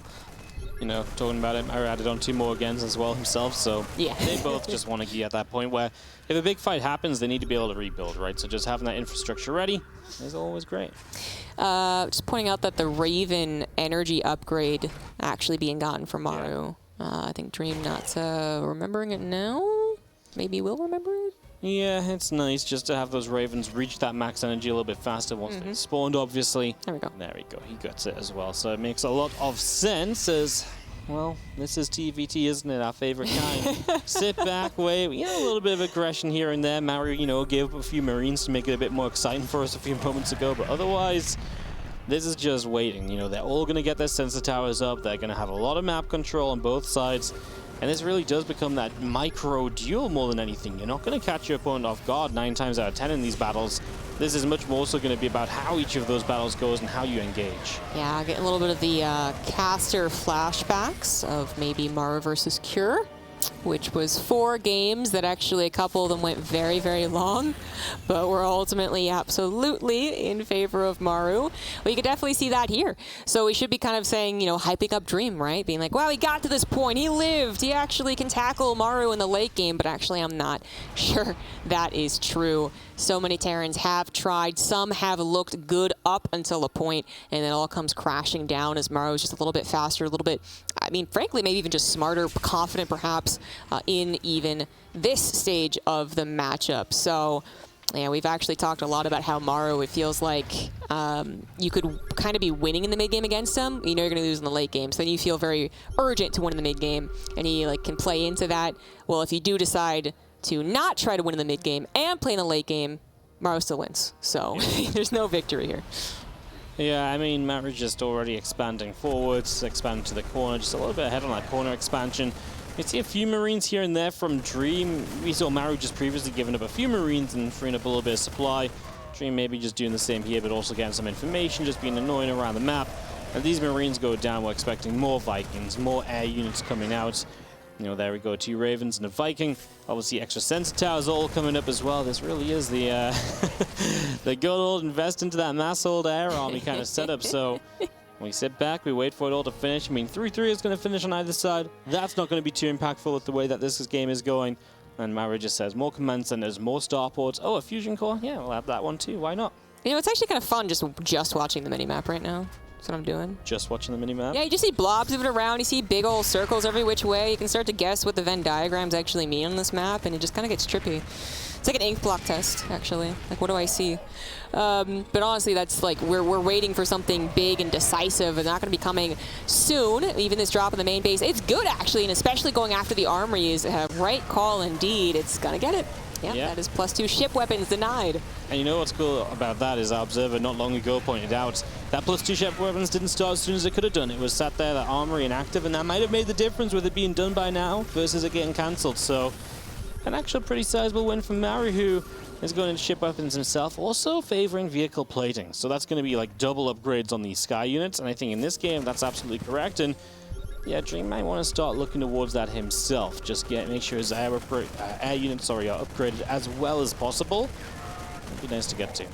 You know, talking about it, Maru added on 2 more agains as well himself, so yeah. They both just want to be at that point where if a big fight happens, they need to be able to rebuild, right? So just having that infrastructure ready is always great. Just pointing out that the Raven energy upgrade actually being gotten from Maru. Yeah. I think Dream not remembering it now. Maybe we'll remember it. Yeah, it's nice just to have those Ravens reach that max energy a little bit faster once they spawned, obviously. There we go. There we go. He gets it as well. So it makes a lot of sense as, well, this is TVT, isn't it? Our favorite kind. Sit back, wait. You know, a little bit of aggression here and there. Maru, you know, gave up a few Marines to make it a bit more exciting for us a few moments ago. But otherwise, this is just waiting. You know, they're all going to get their sensor towers up. They're going to have a lot of map control on both sides. And this really does become that micro duel more than anything. You're not going to catch your opponent off guard 9 times out of 10 in these battles. This is much more so going to be about how each of those battles goes and how you engage. Yeah, getting a little bit of the caster flashbacks of maybe Maru versus Cure, which was 4 games that actually a couple of them went very, very long, but were ultimately absolutely in favor of Maru. Well, you could definitely see that here. So we should be kind of saying, you know, hyping up Dream, right? Being like, well, he got to this point, he lived, he actually can tackle Maru in the late game, but actually I'm not sure that is true. So many Terrans have tried, some have looked good up until a point, and it all comes crashing down as Maru is just a little bit faster, a little bit, I mean, frankly, maybe even just smarter, confident perhaps, in even this stage of the matchup. So, yeah, we've actually talked a lot about how Maru, it feels like you could kind of be winning in the mid game against him. You know you're going to lose in the late game, so then you feel very urgent to win in the mid game, and he like can play into that. Well, if you do decide to not try to win in the mid game and play in the late game, Maru still wins. So there's no victory here. Yeah, I mean, Maru's just already expanding forwards, expanding to the corner, just a little bit ahead on that corner expansion. You see a few Marines here and there from Dream. We saw Maru just previously giving up a few Marines and freeing up a little bit of supply. Dream maybe just doing the same here, but also getting some information, just being annoying around the map. And these Marines go down, we're expecting more Vikings, more air units coming out. You know, there we go, 2 Ravens and a Viking. Obviously, extra sensor towers all coming up as well. This really is the the good old invest into that mass old air army kind of setup. So we sit back, we wait for it all to finish. I mean, 3-3 is going to finish on either side. That's not going to be too impactful with the way that this game is going. And Maru just says more command centers, more starports. Oh, a fusion core? Yeah, we'll have that one too. Why not? You know, it's actually kind of fun just watching the minimap right now. That's what I'm doing. Just watching the minimap? Yeah, you just see blobs moving around. You see big old circles every which way. You can start to guess what the Venn diagrams actually mean on this map, and it just kind of gets trippy. It's like an ink block test, actually. Like, what do I see? But honestly, that's like, we're waiting for something big and decisive, and not going to be coming soon. Even this drop in the main base, it's good, actually, and especially going after the armory is a right call indeed. It's going to get it. Yeah, that is +2 ship weapons denied. And you know what's cool about that is our observer not long ago pointed out that +2 ship weapons didn't start as soon as it could have done. It was sat there, that armory inactive, and that might have made the difference with it being done by now versus it getting cancelled. So an actual pretty sizable win from Maru, who is going into ship weapons himself, also favoring vehicle plating. So that's going to be like double upgrades on these Sky units, and I think in this game that's absolutely correct. And yeah, Dream might want to start looking towards that himself. Just make sure his air units are upgraded as well as possible. It'd be nice to get to.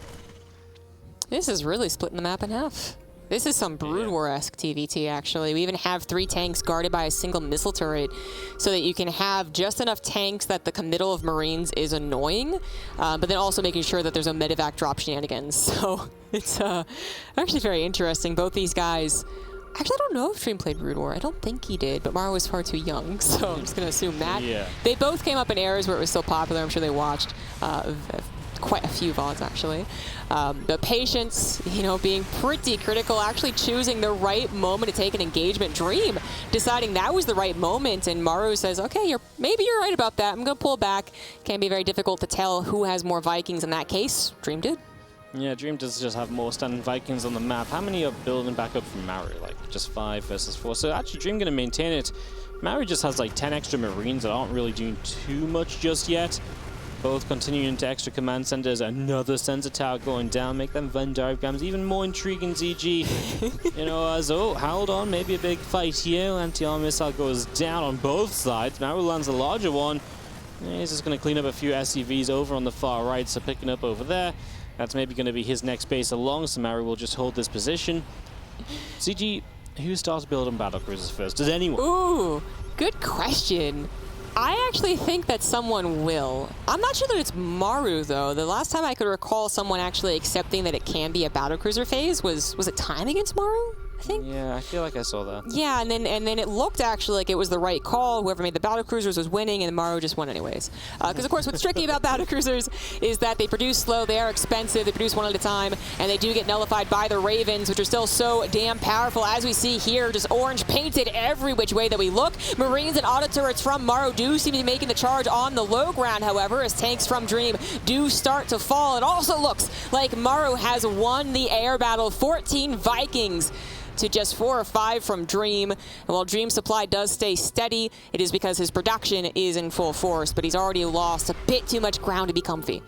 This is really splitting the map in half. This is some Brood War-esque TVT, actually. We even have 3 tanks guarded by a single missile turret so that you can have just enough tanks that the committal of Marines is annoying, but then also making sure that there's no medevac drop shenanigans. So it's actually very interesting. Both these guys... Actually, I don't know if Dream played Brood War. I don't think he did, but Maru was far too young, so I'm just going to assume that. Yeah. They both came up in eras where it was so popular. I'm sure they watched quite a few VODs actually. The patience, you know, being pretty critical, actually choosing the right moment to take an engagement. Dream deciding that was the right moment, and Maru says, okay, maybe you're right about that. I'm going to pull back. Can be very difficult to tell who has more Vikings in that case. Dream did. Yeah, Dream does just have more standing Vikings on the map. How many are building back up from Maru? Like, just 5 versus 4. So actually, Dream going to maintain it. Maru just has like 10 extra Marines that aren't really doing too much just yet. Both continuing into extra command centers. Another sensor tower going down. Make them Venn diagrams even more intriguing, ZG. You know, oh, hold on. Maybe a big fight here. Anti-armor missile goes down on both sides. Maru lands a larger one. He's just going to clean up a few SCVs over on the far right. So picking up over there. That's maybe going to be his next base along, so Maru will just hold this position. CG, who starts building battlecruisers first? Does anyone? Ooh, good question. I actually think that someone will. I'm not sure that it's Maru, though. The last time I could recall someone actually accepting that it can be a battlecruiser phase was it time against Maru? I think. Yeah, I feel like I saw that. Yeah, and then it looked actually like it was the right call. Whoever made the battlecruisers was winning, and Maru just won anyways. Because of course, what's tricky about battlecruisers is that they produce slow, they are expensive, they produce one at a time, and they do get nullified by the Ravens, which are still so damn powerful. As we see here, just orange painted every which way that we look. Marines and auto turrets from Maru do seem to be making the charge on the low ground, however, as tanks from Dream do start to fall. It also looks like Maru has won the air battle. 14 Vikings to just 4 or 5 from Dream. And while Dream's supply does stay steady, it is because his production is in full force, but he's already lost a bit too much ground to be comfy.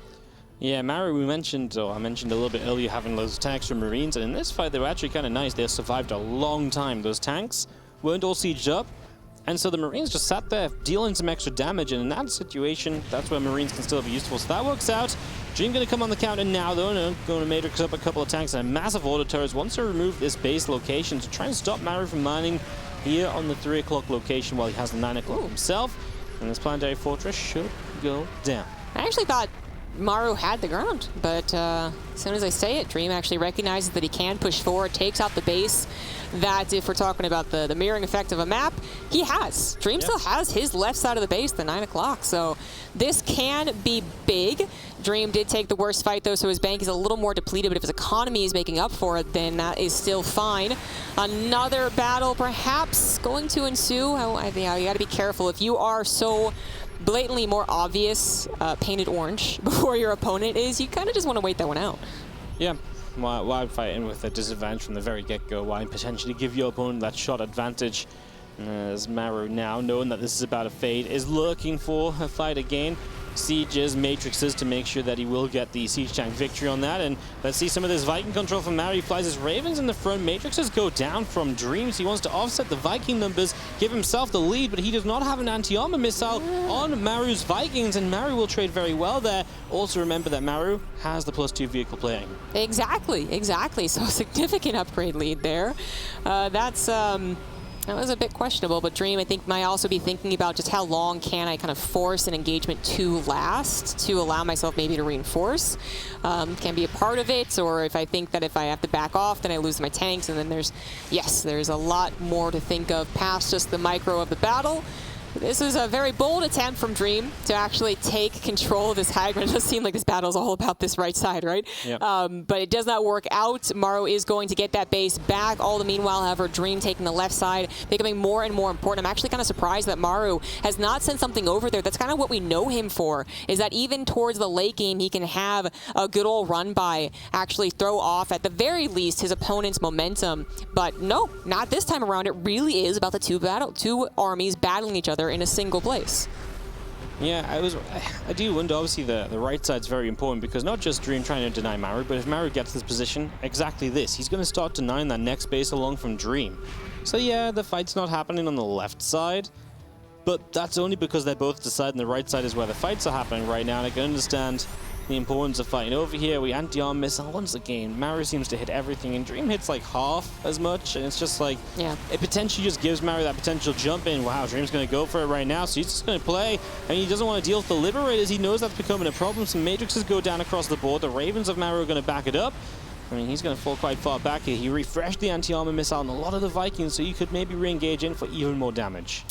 Yeah, Maru, I mentioned a little bit earlier having those tanks from Marines, and in this fight they were actually kind of nice. They survived a long time. Those tanks weren't all sieged up, and so the Marines just sat there dealing some extra damage, and in that situation, that's where Marines can still be useful. So that works out. Dream going to come on the counter now, though. No, going to matrix up a couple of tanks and a massive order turrets. Wants to remove this base location to try and stop Maru from mining here on the 3 o'clock location while he has the 9 o'clock himself. And this planetary fortress should go down. I actually thought Maru had the ground, but as soon as I say it, Dream actually recognizes that he can push forward, takes out the base. That, if we're talking about the mirroring effect of a map, he has. Dream still has his left side of the base, the 9 o'clock. So this can be big. Dream did take the worst fight, though, so his bank is a little more depleted, but if his economy is making up for it, then that is still fine. Another battle perhaps going to ensue. I think you got to be careful. If you are so blatantly more obvious painted orange before your opponent is, you kind of just want to wait that one out. Yeah. Why fight in with a disadvantage from the very get-go? Why potentially give your opponent that shot advantage? As Maru now, knowing that this is about a fade, is looking for a fight again. Sieges, matrixes to make sure that he will get the siege tank victory on that. And let's see some of this Viking control from Maru. He flies his Ravens in the front. Matrixes go down from Dreams. He wants to offset the Viking numbers, give himself the lead, but he does not have an anti-armor missile on Maru's Vikings, and Maru will trade very well there. Also remember that Maru has the +2 vehicle playing. Exactly. So a significant upgrade lead there. That was a bit questionable, but Dream, I think, might also be thinking about just how long can I kind of force an engagement to last to allow myself maybe to reinforce. Can be a part of it, or if I think that if I have to back off, then I lose my tanks, and then there's a lot more to think of past just the micro of the battle. This is a very bold attempt from Dream to actually take control of this high ground. It does seem like this battle is all about this right side, right? Yep. But it does not work out. Maru is going to get that base back. All the meanwhile, however, Dream taking the left side, becoming more and more important. I'm actually kind of surprised that Maru has not sent something over there. That's kind of what we know him for, is that even towards the late game, he can have a good old run by, actually throw off, at the very least, his opponent's momentum. But no, not this time around. It really is about the two armies battling each other in a single place. Yeah, I do wonder, obviously the right side's very important, because not just Dream trying to deny Maru, but if Maru gets this position, exactly this, he's going to start denying that next base along from Dream. So yeah, the fight's not happening on the left side, but that's only because they're both deciding the right side is where the fights are happening right now, and I can understand the importance of fighting. Over here, we anti-arm missile once again. Maru seems to hit everything, and Dream hits like half as much, and it's just like, yeah, it potentially just gives Maru that potential jump in. Wow, Dream's going to go for it right now, so he's just going to play, and he doesn't want to deal with the Liberators. He knows that's becoming a problem. Some matrixes go down across the board. The Ravens of Maru are going to back it up. I mean, he's going to fall quite far back here. He refreshed the anti-armor missile on a lot of the Vikings, so you could maybe re-engage in for even more damage.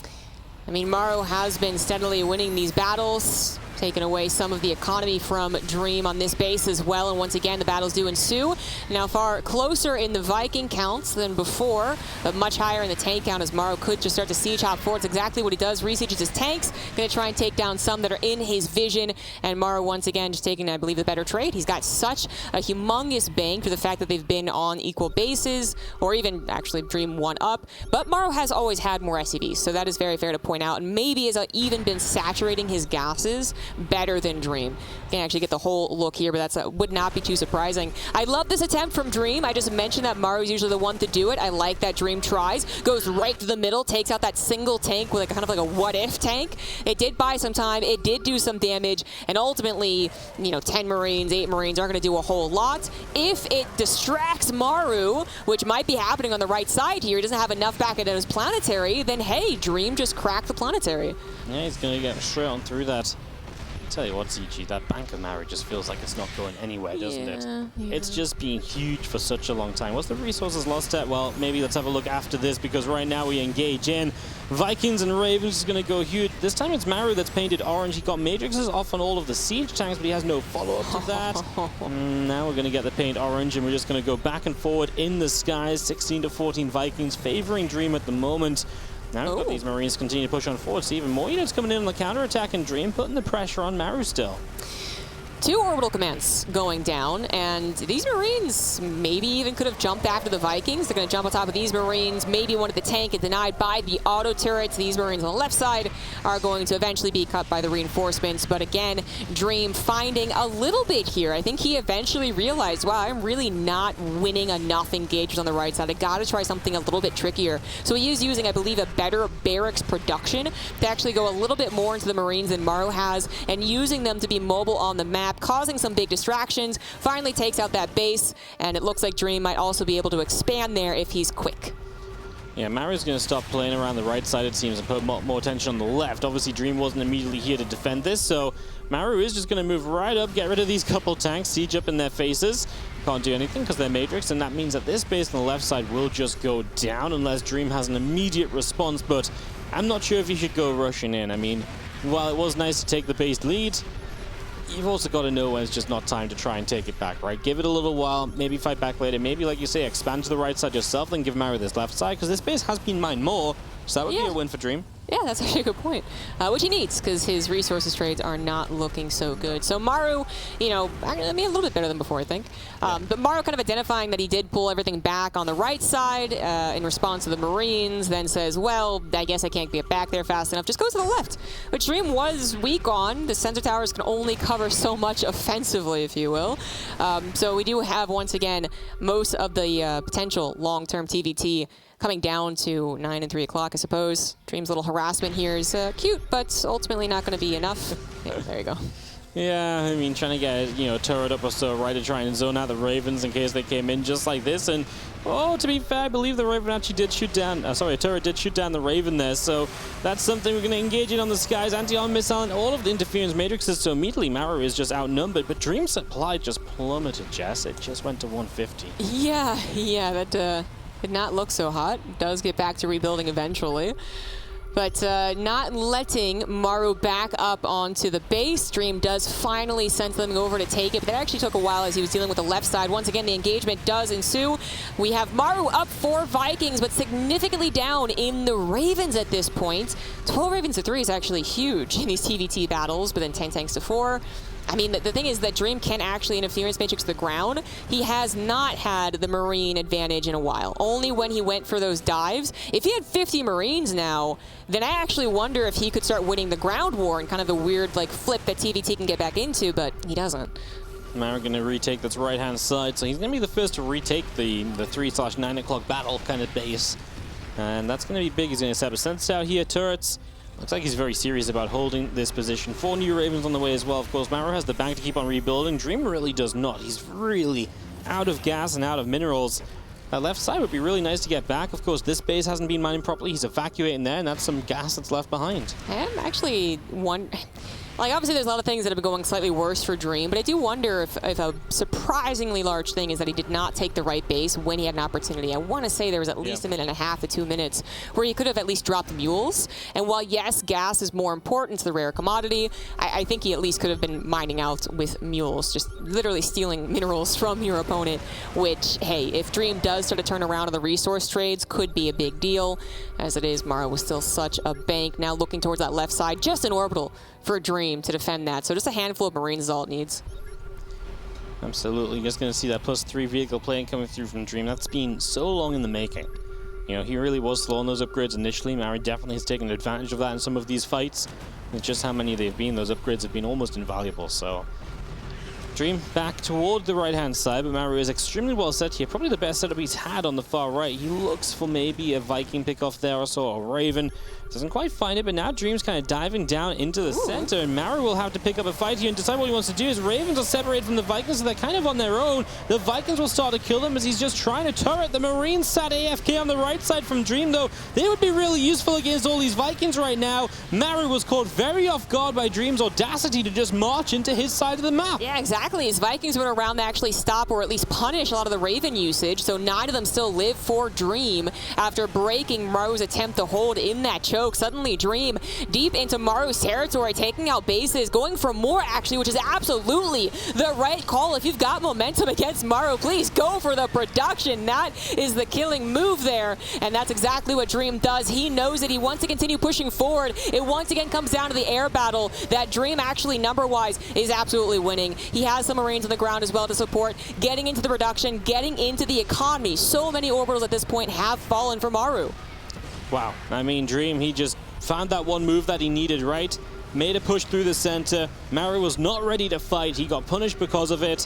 I mean, Maru has been steadily winning these battles. taking away some of the economy from Dream on this base as well. And once again, the battles do ensue. Now far closer in the Viking counts than before, but much higher in the tank count as Maru could just start to siege hop forward. It's exactly what he does. Resieges his tanks, going to try and take down some that are in his vision. And Maru once again just taking, I believe, the better trade. He's got such a humongous bang for the fact that they've been on equal bases, or even actually Dream one up. But Maru has always had more SCVs, so that is very fair to point out. And maybe has even been saturating his gases better than Dream. Can't actually get the whole look here, but that would not be too surprising. I love this attempt from Dream. I just mentioned that Maru is usually the one to do it. I like that Dream tries, goes right to the middle, takes out that single tank with kind of like a what-if tank. It did buy some time, it did do some damage, and ultimately, you know, 10 Marines, 8 Marines aren't going to do a whole lot. If it distracts Maru, which might be happening on the right side here, he doesn't have enough back at his planetary, then hey, Dream just cracked the planetary. Yeah, he's going to get straight on through that. Tell you what, ZG, that bank of Maru just feels like it's not going anywhere, doesn't it? Yeah. It's just been huge for such a long time. What's the resources lost at? Well, maybe let's have a look after this, because right now we engage in. Vikings and Ravens is going to go huge. This time it's Maru that's painted orange. He got matrixes off on all of the siege tanks, but he has no follow-up to that. Now we're going to get the paint orange, and we're just going to go back and forward in the skies. 16 to 14 Vikings favoring Dream at the moment. Now we've got these Marines continue to push on forward. See even more units coming in on the counter-attack, and Dream putting the pressure on Maru still. 2 orbital commands going down, and these Marines maybe even could have jumped after the Vikings. They're going to jump on top of these Marines, maybe one at the tank, and denied by the auto turrets. These Marines on the left side are going to eventually be cut by the reinforcements, but again, Dream finding a little bit here. I think he eventually realized, wow, I'm really not winning enough engagements on the right side. I got to try something a little bit trickier. So he is using, I believe, a better barracks production to actually go a little bit more into the Marines than Maru has, and using them to be mobile on the map, causing some big distractions. Finally takes out that base, and it looks like Dream might also be able to expand there if he's quick. Yeah, Maru's going to stop playing around the right side, it seems, and put more attention on the left. Obviously, Dream wasn't immediately here to defend this, so Maru is just going to move right up, get rid of these couple tanks, siege up in their faces. Can't do anything because they're Matrix, and that means that this base on the left side will just go down unless Dream has an immediate response, but I'm not sure if he should go rushing in. I mean, while it was nice to take the base lead, you've also got to know when it's just not time to try and take it back, right? Give it a little while, maybe fight back later, maybe, like you say, expand to the right side yourself, then give Maru this left side, because this base has been mined more, so that would be a win for Dream. Yeah, that's actually a good point, which he needs, because his resources trades are not looking so good. So Maru, you know, I mean, a little bit better than before, I think. But Maru kind of identifying that he did pull everything back on the right side in response to the Marines, then says, well, I guess I can't get back there fast enough. Just goes to the left, which Dream was weak on. The sensor towers can only cover so much offensively, if you will. So we do have, once again, most of the potential long-term TVT coming down to 9 and 3 o'clock, I suppose. Dream's little harassment here is cute, but ultimately not going to be enough. Yeah, there you go. Yeah, I mean, trying to get, you know, a turret up or so, right, to try and zone out the Ravens in case they came in just like this. And, oh, to be fair, I believe the Raven actually did shoot down, a turret did shoot down the Raven there. So that's something we're going to engage in on the skies. Anti-arm missile and all of the interference matrices. So immediately Maru is just outnumbered. But Dream's supply just plummeted, Jess. It just went to 150. Yeah, that did not look so hot. Does get back to rebuilding eventually. But not letting Maru back up onto the base. Dream does finally send them over to take it, but that actually took a while as he was dealing with the left side. Once again, the engagement does ensue. We have Maru up 4 Vikings, but significantly down in the Ravens at this point. 12 Ravens to 3 is actually huge in these TVT battles, but then 10 tanks to 4. I mean, the thing is that Dream can actually interference matrix the ground. He has not had the Marine advantage in a while, only when he went for those dives. If he had 50 Marines now, then I actually wonder if he could start winning the ground war and kind of the weird like flip that TVT can get back into, but he doesn't. Maru going to retake this right-hand side, so he's going to be the first to retake the 3/9 o'clock battle kind of base. And that's going to be big. He's going to set a sensor out here, turrets. Looks like he's very serious about holding this position. 4 new Ravens on the way as well. Of course, Maru has the bank to keep on rebuilding. Dream really does not. He's really out of gas and out of minerals. That left side would be really nice to get back. Of course, this base hasn't been mining properly. He's evacuating there, and that's some gas that's left behind. I'm actually Like, obviously, there's a lot of things that have been going slightly worse for Dream, but I do wonder if a surprisingly large thing is that he did not take the right base when he had an opportunity. I want to say there was at least a minute and a half to 2 minutes where he could have at least dropped the mules. And while, yes, gas is more important to the rare commodity, I think he at least could have been mining out with mules, just literally stealing minerals from your opponent, which, hey, if Dream does start to turn around on the resource trades, could be a big deal. As it is, Maru was still such a bank. Now looking towards that left side, just an orbital for Dream to defend that. So just a handful of Marines is all it needs. Absolutely. Just going to see that +3 vehicle plane coming through from Dream. That's been so long in the making. You know, he really was slow on those upgrades initially. Maru definitely has taken advantage of that in some of these fights. With just how many they've been, those upgrades have been almost invaluable. So Dream back toward the right-hand side, but Maru is extremely well set here. Probably the best setup he's had on the far right. He looks for maybe a Viking pick-off there or so, a Raven. Doesn't quite find it, but now Dream's kind of diving down into the center, and Maru will have to pick up a fight here and decide what he wants to do. As Ravens are separated from the Vikings, so they're kind of on their own. The Vikings will start to kill them as he's just trying to turret. The Marines sat AFK on the right side from Dream, though. They would be really useful against all these Vikings right now. Maru was caught very off guard by Dream's audacity to just march into his side of the map. Yeah, exactly. His Vikings went around to actually stop or at least punish a lot of the Raven usage, so 9 of them still live for Dream after breaking Maru's attempt to hold in that choke. Suddenly, Dream deep into Maru's territory, taking out bases, going for more actually, which is absolutely the right call. If you've got momentum against Maru, please go for the production. That is the killing move there, and that's exactly what Dream does. He knows that he wants to continue pushing forward. It once again comes down to the air battle that Dream actually number-wise is absolutely winning. He has some Marines on the ground as well to support, getting into the production, getting into the economy. So many orbitals at this point have fallen for Maru. Wow. I mean, Dream, he just found that one move that he needed, right? Made a push through the center. Maru was not ready to fight. He got punished because of it.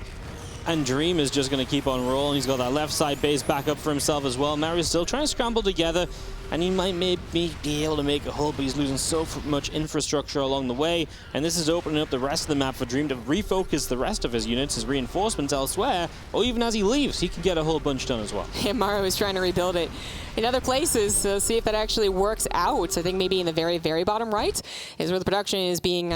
And Dream is just going to keep on rolling. He's got that left side base back up for himself as well. Maru's still trying to scramble together, and he might maybe be able to make a hold, but he's losing so much infrastructure along the way. And this is opening up the rest of the map for Dream to refocus the rest of his units, his reinforcements elsewhere, or even as he leaves, he can get a whole bunch done as well. And Maru is trying to rebuild it in other places, so see if that actually works out. I think maybe in the very, very bottom right is where the production is being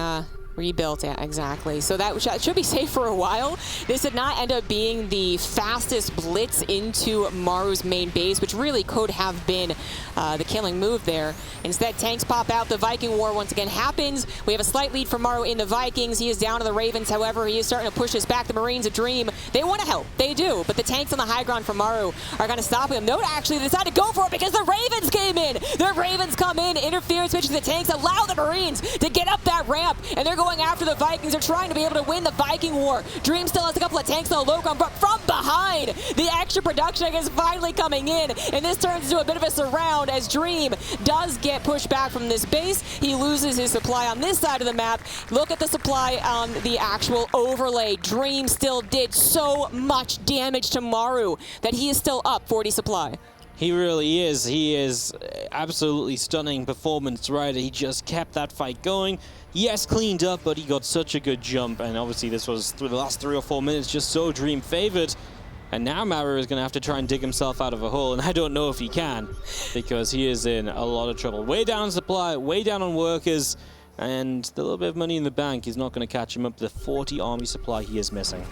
rebuilt. Yeah, exactly. So that should be safe for a while. This did not end up being the fastest blitz into Maru's main base, which really could have been the killing move there. Instead, tanks pop out. The Viking War once again happens. We have a slight lead for Maru in the Vikings. He is down to the Ravens. However, he is starting to push us back. The Marines of Dream, they want to help. They do. But the tanks on the high ground for Maru are going to stop him. No, actually, they decided to go for it because the Ravens came in. The Ravens come in, interfere, switching the tanks, allow the Marines to get up that ramp, and they're going after the Vikings. They're trying to be able to win the Viking War. Dream still has a couple of tanks on the low ground, but from behind, the extra production is finally coming in, and this turns into a bit of a surround as Dream does get pushed back from this base. He loses his supply on this side of the map. Look at the supply on the actual overlay. Dream still did so much damage to Maru that he is still up 40 supply. He really is. He is absolutely stunning performance, right? He just kept that fight going. Yes, cleaned up, but he got such a good jump. And obviously this was through the last 3 or 4 minutes just so Dream favored. And now Maru is going to have to try and dig himself out of a hole. And I don't know if he can, because he is in a lot of trouble. Way down on supply, way down on workers. And the little bit of money in the bank is not going to catch him up to the 40 army supply he is missing.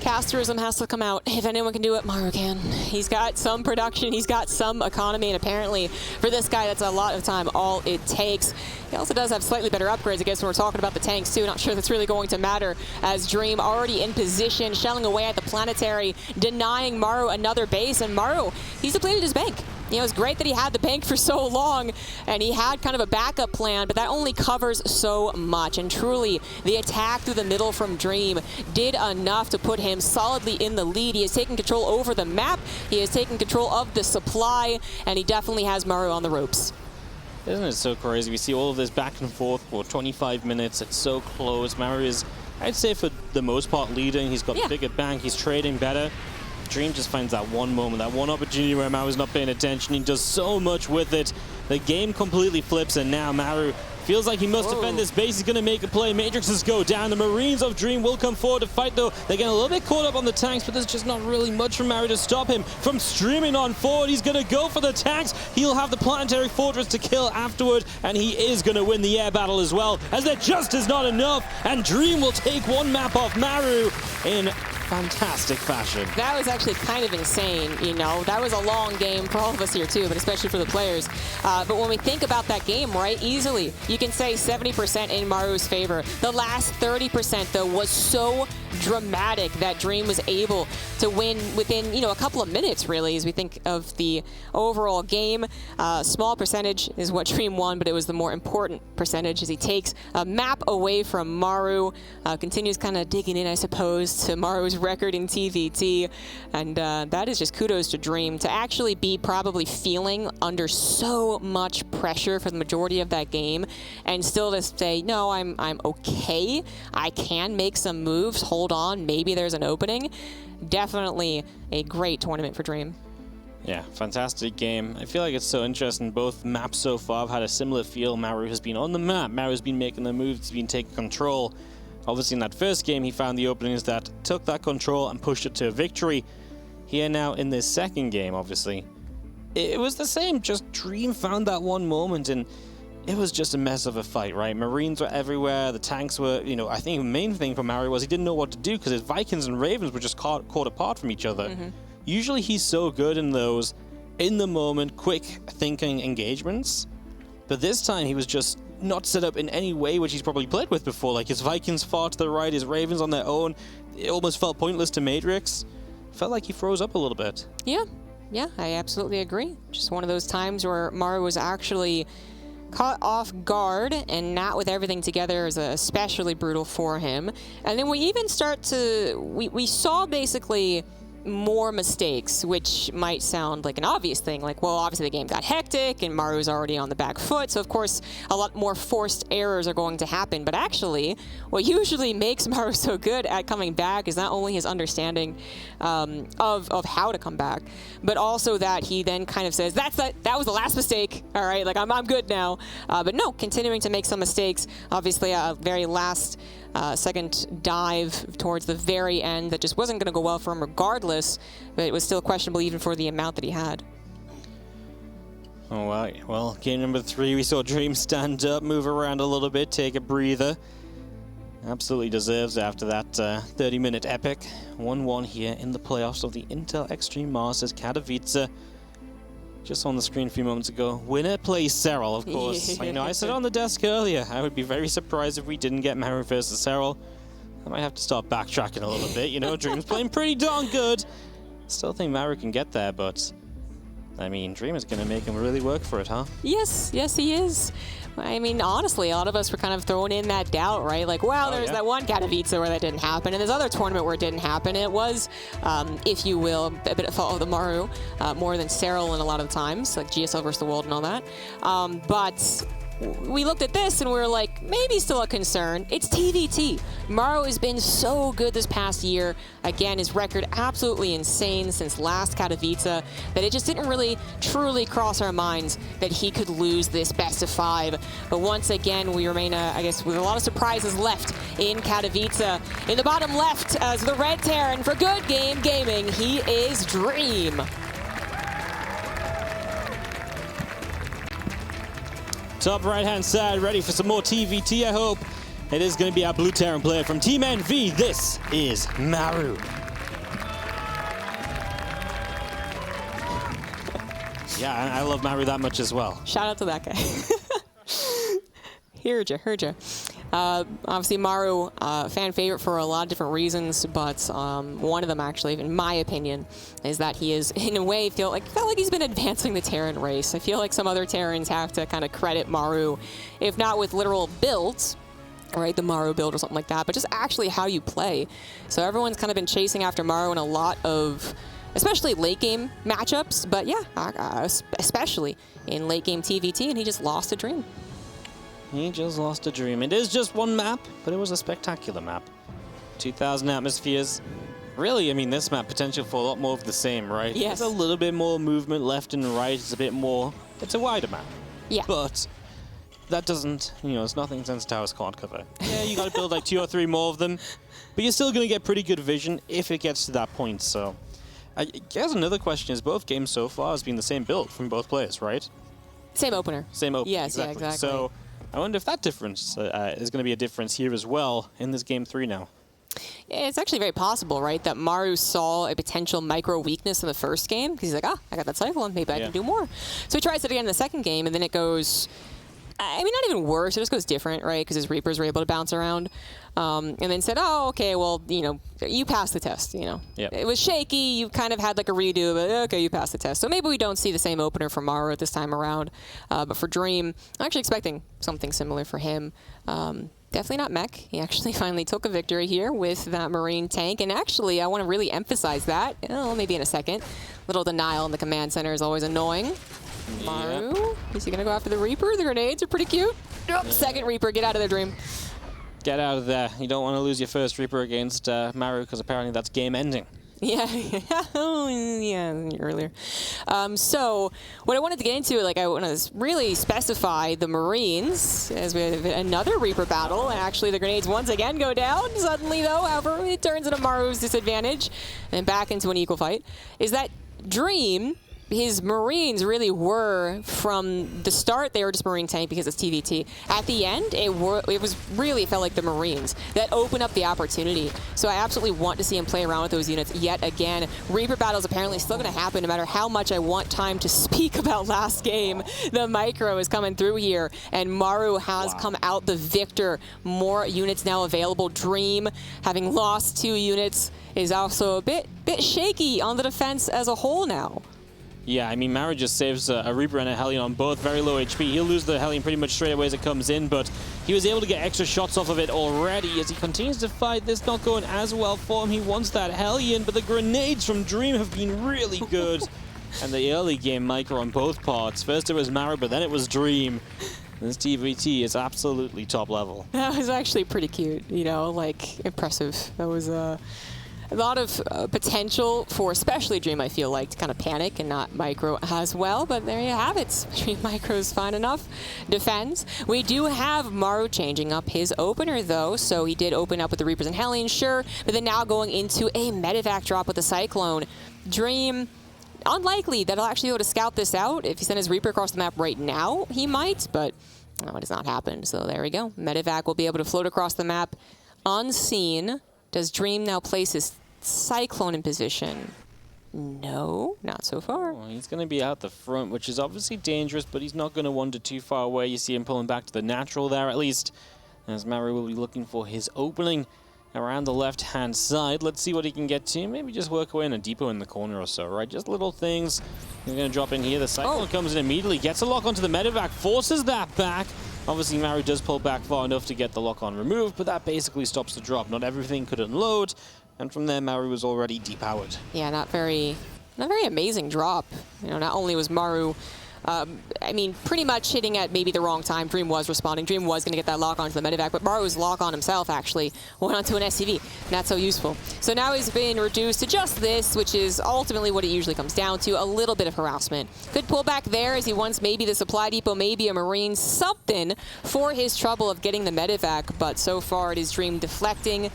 Casterism has to come out. If anyone can do it, Maru can. He's got some production, he's got some economy, and apparently for this guy, that's a lot of time, all it takes. He also does have slightly better upgrades, I guess, when we're talking about the tanks, too. Not sure that's really going to matter, as Dream already in position, shelling away at the planetary, denying Maru another base, and Maru, he's depleted his bank. You know, it's great that he had the bank for so long, and he had kind of a backup plan, but that only covers so much. And truly, the attack through the middle from Dream did enough to put him solidly in the lead. He has taken control over the map, he has taken control of the supply, and he definitely has Maru on the ropes. Isn't it so crazy? We see all of this back and forth for 25 minutes. It's so close. Maru is, I'd say, for the most part, leading. He's got a bigger bank. He's trading better. Dream just finds that one moment, that one opportunity where Maru's not paying attention. He does so much with it. The game completely flips, and now Maru Feels like he must defend this base. He's going to make a play. Matrixes go down. The Marines of Dream will come forward to fight, though. They're getting a little bit caught up on the tanks, but there's just not really much from Maru to stop him from streaming on forward. He's going to go for the tanks. He'll have the Planetary Fortress to kill afterward, and he is going to win the air battle as well, as there just is not enough, and Dream will take one map off Maru in fantastic fashion. That was actually kind of insane, you know. That was a long game for all of us here too, but especially for the players. But when we think about that game, right, easily, you can say 70% in Maru's favor. The last 30%, though, was so dramatic that Dream was able to win within, you know, a couple of minutes, really, as we think of the overall game. Small percentage is what Dream won, but it was the more important percentage as he takes a map away from Maru, continues kind of digging in, I suppose, to Maru's record in TVT, and that is just kudos to Dream to actually be probably feeling under so much pressure for the majority of that game, and still to say, no, I'm okay. I can make some moves. Hold on, maybe there's an opening. Definitely a great tournament for Dream. Yeah, fantastic game. I feel like it's so interesting. Both maps so far have had a similar feel. Maru has been on the map. Maru's been making the moves. He's been taking control. Obviously, in that first game, he found the openings that took that control and pushed it to a victory. Here now in this second game, obviously, it was the same. Just Dream found that one moment, and it was just a mess of a fight, right? Marines were everywhere. The tanks were, you know, I think the main thing for Maru was he didn't know what to do because his Vikings and Ravens were just caught apart from each other. Usually he's so good in those in-the-moment, quick thinking engagements. But this time he was just not set up in any way which he's probably played with before. Like his Vikings far to the right, his Ravens on their own. It almost felt pointless to Matrix. Felt like he froze up a little bit. Yeah, I absolutely agree. Just one of those times where Maru was actually caught off guard, and not with everything together is especially brutal for him. And then we even start to, we saw basically more mistakes, which might sound like an obvious thing, like, well, obviously the game got hectic and Maru's already on the back foot, so of course a lot more forced errors are going to happen. But actually, what usually makes Maru so good at coming back is not only his understanding of how to come back, but also that he then kind of says, that was the last mistake, all right, like I'm good now. But no, continuing to make some mistakes. Obviously, a very last second dive towards the very end that just wasn't going to go well for him regardless, but it was still questionable even for the amount that he had. All right, well, game number 3, we saw Dream stand up, move around a little bit, take a breather. Absolutely deserves after that 30-minute epic. 1-1 here in the playoffs of the Intel Extreme Masters Katowice. Just on the screen a few moments ago. Winner plays Serral, of course. You know, I said on the desk earlier, I would be very surprised if we didn't get Maru versus Serral. I might have to start backtracking a little bit. You know, Dream's playing pretty darn good. Still think Maru can get there, but I mean, Dream is going to make him really work for it, huh? Yes, he is. I mean, honestly, a lot of us were kind of throwing in that doubt, right? Like, well, there's that one Katowice where that didn't happen, and there's other tournament where it didn't happen. And it was, if you will, a bit of fault of the Maru, more than Serral in a lot of times, like GSL versus the World and all that. But we looked at this and we were like, maybe still a concern. It's TVT. Maru has been so good this past year. Again, his record absolutely insane since last Katowice that it just didn't really truly cross our minds that he could lose this best of 5. But once again, we remain, I guess, with a lot of surprises left in Katowice. In the bottom left, as the Red Terran for Good Game Gaming, he is Dream. Top right-hand side, ready for some more TVT, I hope. It is going to be our Blue Terran player from Team NV. This is Maru. Yeah, I love Maru that much as well. Shout out to that guy. Heard ya. Obviously, Maru, fan favorite for a lot of different reasons, but one of them, actually, in my opinion, is that he is, in a way, felt like he's been advancing the Terran race. I feel like some other Terrans have to kind of credit Maru, if not with literal builds, right, the Maru build or something like that, but just actually how you play. So everyone's kind of been chasing after Maru in a lot of, especially late game matchups, but yeah, especially in late game TVT, and he just lost a Dream. He just lost a Dream. It is just one map, but it was a spectacular map. 2,000 atmospheres. Really, I mean, this map, potential for a lot more of the same, right? Yes. There's a little bit more movement left and right. It's a bit more, it's a wider map. Yeah. But that doesn't, it's nothing Sensor Towers can't cover. Yeah, you got to build like 2 or 3 more of them, but you're still going to get pretty good vision if it gets to that point. So I guess another question is, both games so far has been the same build from both players, right? Same opener. Same opener, yes, exactly. Yeah, exactly. So I wonder if that difference is going to be a difference here as well in this game 3 now. Yeah, it's actually very possible, right, that Maru saw a potential micro weakness in the first game, because he's like, I got that Cyclone, maybe I can do more. So he tries it again in the second game, and then it goes, I mean, not even worse, it just goes different, right, because his Reapers were able to bounce around. And then said, oh, okay, well, you passed the test, Yep. It was shaky, you kind of had like a redo, but okay, you passed the test. So maybe we don't see the same opener for Maru at this time around. But for Dream, I'm actually expecting something similar for him. Definitely not mech. He actually finally took a victory here with that Marine tank. And actually, I want to really emphasize that. Oh, maybe in a second. Little denial in the command center is always annoying. Maru, is he going to go after the Reaper? The grenades are pretty cute. Oh, second Reaper, get out of there, Dream. Get out of there. You don't want to lose your first Reaper against Maru, because apparently that's game ending. Yeah, earlier. So what I wanted to get into, like, I want to really specify the Marines as we have another Reaper battle, and actually the grenades once again go down. Suddenly, though, however, it turns into Maru's disadvantage and back into an equal fight. Is that Dream? His Marines really were, from the start, they were just Marine tank because it's TVT. At the end, it was really felt like the Marines that opened up the opportunity. So I absolutely want to see him play around with those units yet again. Reaper battles apparently still going to happen no matter how much I want time to speak about last game. The micro is coming through here, and Maru has come out the victor. More units now available. Dream, having lost 2 units, is also a bit shaky on the defense as a whole now. Yeah, I mean, Maru just saves a Reaper and a Hellion on both very low HP. He'll lose the Hellion pretty much straight away as it comes in, but he was able to get extra shots off of it already as he continues to fight. This not going as well for him. He wants that Hellion, but the grenades from Dream have been really good. And the early game micro on both parts. First it was Maru, but then it was Dream. This TVT is absolutely top level. That was actually pretty cute, like impressive. That was a lot of potential for especially Dream, I feel like, to kind of panic and not micro as well. But there you have it. Dream micro's fine enough. Defends. We do have Maru changing up his opener, though. So he did open up with the Reapers and Hellion, sure. But then now going into a medevac drop with the Cyclone. Dream, unlikely that he'll actually be able to scout this out. If he sent his Reaper across the map right now, he might. But no, it has not happened. So there we go. Medevac will be able to float across the map unseen. Does Dream now place his Cyclone in position? No, not so far. Oh, he's going to be out the front, which is obviously dangerous, but he's not going to wander too far away. You see him pulling back to the natural there, at least, as Maru will be looking for his opening around the left-hand side. Let's see what he can get to. Maybe just work away in a depot in the corner or so, right? Just little things. He's going to drop in here. The Cyclone comes in immediately, gets a lock onto the medevac, forces that back. Obviously, Maru does pull back far enough to get the lock-on removed, but that basically stops the drop. Not everything could unload, and from there, Maru was already depowered. Yeah, not very amazing drop. Not only was Maru, I mean, pretty much hitting at maybe the wrong time. Dream was responding. Dream was going to get that lock onto the medevac, but Maru's lock on himself actually went onto an SCV. Not so useful. So now he's been reduced to just this, which is ultimately what it usually comes down to, a little bit of harassment. Good pullback there as he wants maybe the supply depot, maybe a Marine, something for his trouble of getting the medevac, but so far it is Dream deflecting.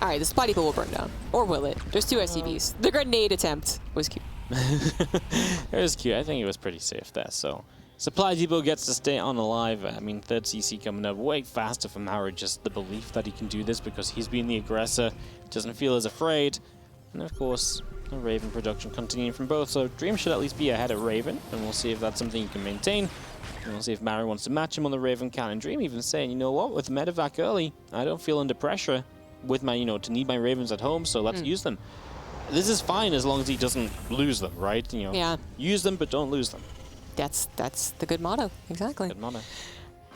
All right, the supply depot will burn down. Or will it? There's 2 SCVs. The grenade attempt was cute. It was cute. I think it was pretty safe there. So supply depot gets to stay on alive. I mean, third CC coming up way faster for Maru. Just the belief that he can do this because he's been the aggressor. Doesn't feel as afraid. And of course, the Raven production continuing from both. So Dream should at least be ahead of Raven. And we'll see if that's something he can maintain. And we'll see if Maru wants to match him on the Raven count. And Dream even saying, you know what, with medevac early, I don't feel under pressure with my, to need my Ravens at home. So let's use them. This is fine as long as he doesn't lose them, right? Yeah. Use them, but don't lose them. That's the good motto, exactly. Good motto.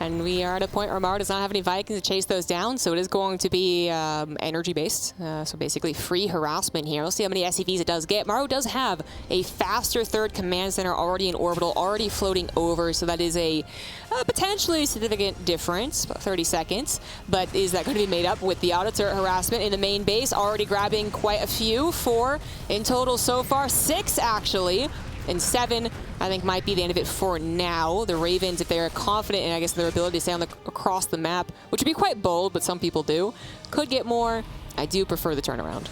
And we are at a point where Maru does not have any Vikings to chase those down, so it is going to be energy-based. So basically free harassment here. We'll see how many SCVs it does get. Maru does have a faster third command center already in orbital, already floating over, so that is a potentially significant difference, about 30 seconds. But is that going to be made up with the auto turret harassment in the main base? Already grabbing quite a few, 4 in total so far, 6 actually. and 7, I think might be the end of it for now. The Ravens, if they're confident in, I guess, their ability to stay across the map, which would be quite bold, but some people do, could get more. I do prefer the turnaround.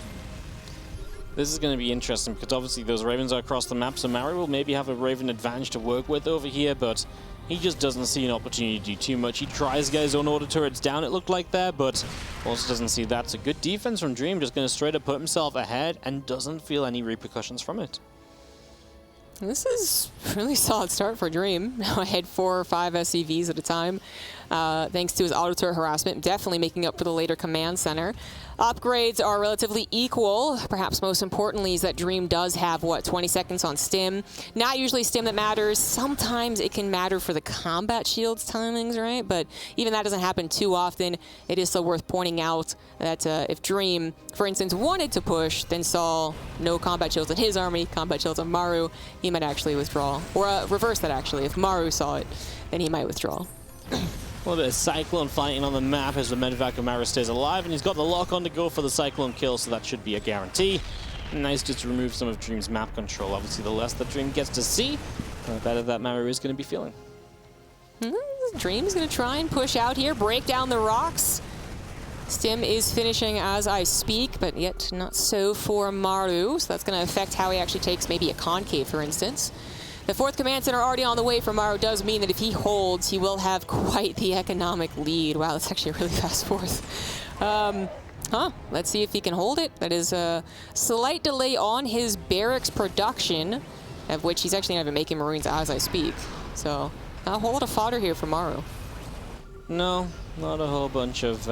This is going to be interesting because obviously those Ravens are across the map, so Maru will maybe have a Raven advantage to work with over here, but he just doesn't see an opportunity to do too much. He tries to get his own order turrets down, it looked like there, but also doesn't see that. It's a good defense from Dream, just going to straight up put himself ahead and doesn't feel any repercussions from it. This is a really solid start for Dream. Now ahead 4 or 5 SCVs at a time, thanks to his auto turret harassment, definitely making up for the later command center. Upgrades are relatively equal. Perhaps most importantly is that Dream does have, what, 20 seconds on stim. Not usually stim that matters. Sometimes it can matter for the combat shields timings, right? But even that doesn't happen too often. It is still worth pointing out that if Dream, for instance, wanted to push, then saw no combat shields in his army, combat shields on Maru, he might actually withdraw. Or reverse that, actually. If Maru saw it, then he might withdraw. A little bit of Cyclone fighting on the map as the medevac of Maru stays alive, and he's got the lock on to go for the Cyclone kill, so that should be a guarantee. Nice just to remove some of Dream's map control. Obviously, the less that Dream gets to see, the better that Maru is going to be feeling. Dream's going to try and push out here, break down the rocks. Stim is finishing as I speak, but yet not so for Maru, so that's going to affect how he actually takes maybe a concave, for instance. The 4th command center already on the way for Maru does mean that if he holds, he will have quite the economic lead. Wow, that's actually a really fast 4th. Let's see if he can hold it. That is a slight delay on his barracks production, of which he's actually not even making Marines as I speak. So, not a whole lot of fodder here for Maru. No, not a whole bunch of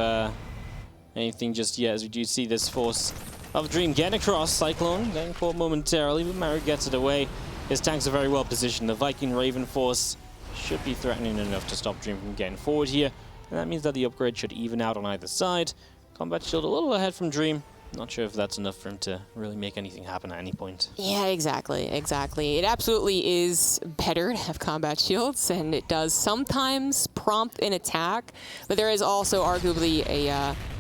anything just yet, as we do see this force of Dream getting across. Cyclone getting caught momentarily, but Maru gets it away. His tanks are very well positioned. The Viking Raven force should be threatening enough to stop Dream from getting forward here. And that means that the upgrade should even out on either side. Combat shield a little ahead from Dream. Not sure if that's enough for him to really make anything happen at any point. Yeah, exactly. It absolutely is better to have combat shields, and it does sometimes prompt an attack. But there is also arguably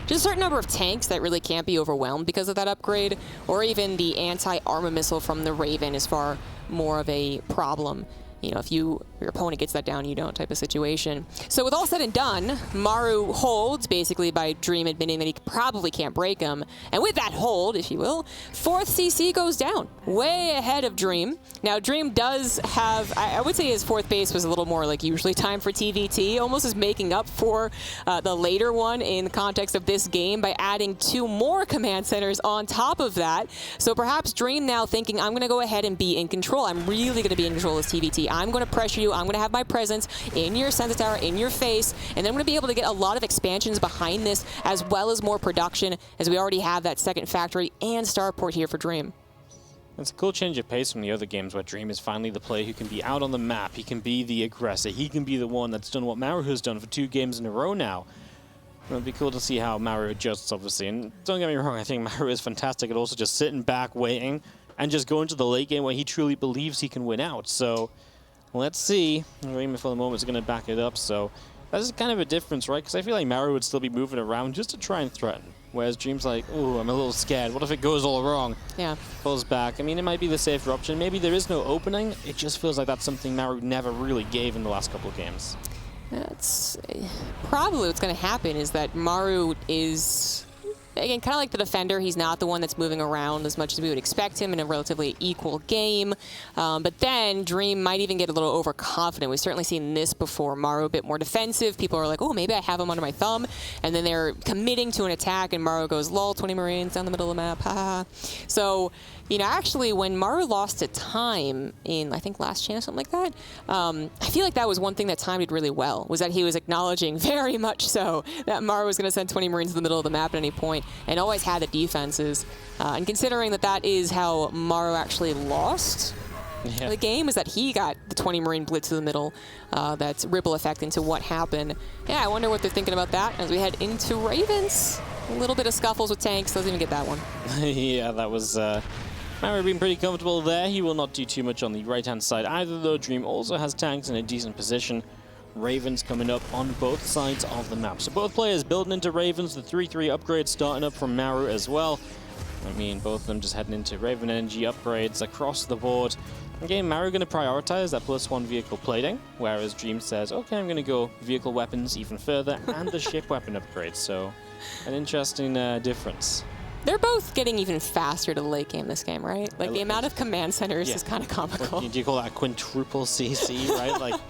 just a certain number of tanks that really can't be overwhelmed because of that upgrade, or even the anti-armor missile from the Raven is far more of a problem. You know, if your opponent gets that down, you don't type of situation. So with all said and done, Maru holds, basically by Dream admitting that he probably can't break him. And with that hold, if you will, 4th CC goes down, way ahead of Dream. Now, Dream does have, I would say his 4th base was a little more like usually time for TVT, almost as making up for the later one in the context of this game by adding 2 more command centers on top of that. So perhaps Dream now thinking, I'm going to go ahead and be in control. I'm really going to be in control of this TVT. I'm going to pressure you. I'm going to have my presence in your sensor tower, in your face, and then I'm going to be able to get a lot of expansions behind this, as well as more production, as we already have that 2nd factory and starport here for Dream. It's a cool change of pace from the other games where Dream is finally the player who can be out on the map. He can be the aggressor. He can be the one that's done what Maru has done for 2 games in a row now. It'll be cool to see how Maru adjusts, obviously. And don't get me wrong, I think Maru is fantastic at also just sitting back, waiting, and just going to the late game where he truly believes he can win out. So let's see. Raymond for the moment is going to back it up, so that's kind of a difference, right? Because I feel like Maru would still be moving around just to try and threaten, whereas Dream's like, ooh, I'm a little scared. What if it goes all wrong? Yeah. Pulls back. I mean, it might be the safer option. Maybe there is no opening. It just feels like that's something Maru never really gave in the last couple of games. That's probably what's going to happen is that Maru is, again, kind of like the defender. He's not the one that's moving around as much as we would expect him in a relatively equal game. But then Dream might even get a little overconfident. We've certainly seen this before. Maru a bit more defensive. People are like, oh, maybe I have him under my thumb. And then they're committing to an attack, and Maru goes, lol, 20 Marines down the middle of the map. Ha. So, you know, actually, when Maru lost to Time in, I think, last chance, something like that, I feel like that was one thing that Time did really well, was that he was acknowledging very much so that Maru was going to send 20 Marines to the middle of the map at any point, and always had the defenses. And considering that that is how Maru actually lost the game, is that he got the 20 Marine blitz to the middle. That's ripple effect into what happened. Yeah, I wonder what they're thinking about that as we head into Ravens. A little bit of scuffles with tanks, doesn't even get that one. Yeah, that was Maru being pretty comfortable there. He will not do too much on the right-hand side either, though. Dream also has tanks in a decent position. Ravens coming up on both sides of the map. So both players building into Ravens. The 3-3 upgrade starting up from Maru as well. I mean, both of them just heading into Raven Energy upgrades across the board. Again, Maru going to prioritize that +1 vehicle plating, whereas Dream says, okay, I'm going to go vehicle weapons even further and the ship weapon upgrades. So, an interesting difference. They're both getting even faster to the late game this game, right? Like, the amount of command centers is kind of comical. Do you call that quintuple CC, right? Like,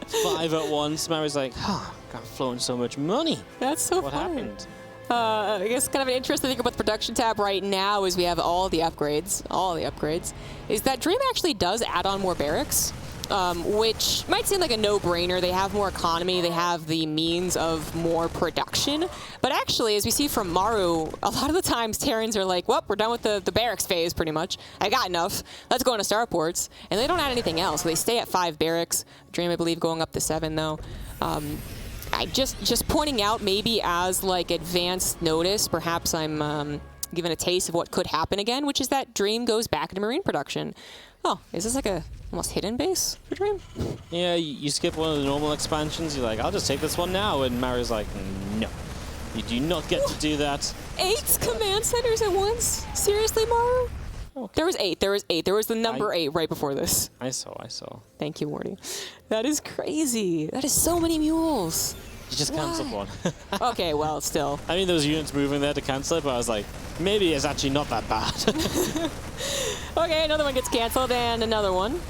5 at once. Maru's like, got flown so much money. That's so What funny. happened? I guess kind of an interesting thing about the production tab right now is we have all the upgrades, is that Dream actually does add on more barracks, which might seem like a no-brainer. They have more economy, they have the means of more production, but actually, as we see from Maru, a lot of the times Terrans are like, well, we're done with the barracks phase, pretty much. I got enough. Let's go into starports, and they don't add anything else. They stay at 5 barracks. Dream, I believe, going up to 7, though. I just pointing out, maybe as like advanced notice, perhaps I'm given a taste of what could happen again, which is that Dream goes back into Marine production. Oh, is this like a almost hidden base for Dream? Yeah, you skip one of the normal expansions, you're like, I'll just take this one now, and Maru's like, no, you do not get to do that. 8 command centers at once? Seriously, Maru? Okay. There was 8. There was the number 8 right before this. I saw. Thank you, Morty. That is crazy. That is so many mules. You just canceled one. Okay, well, still. I mean, there was units moving there to cancel it, but I was like, maybe it's actually not that bad. Okay, another one gets canceled, and another one.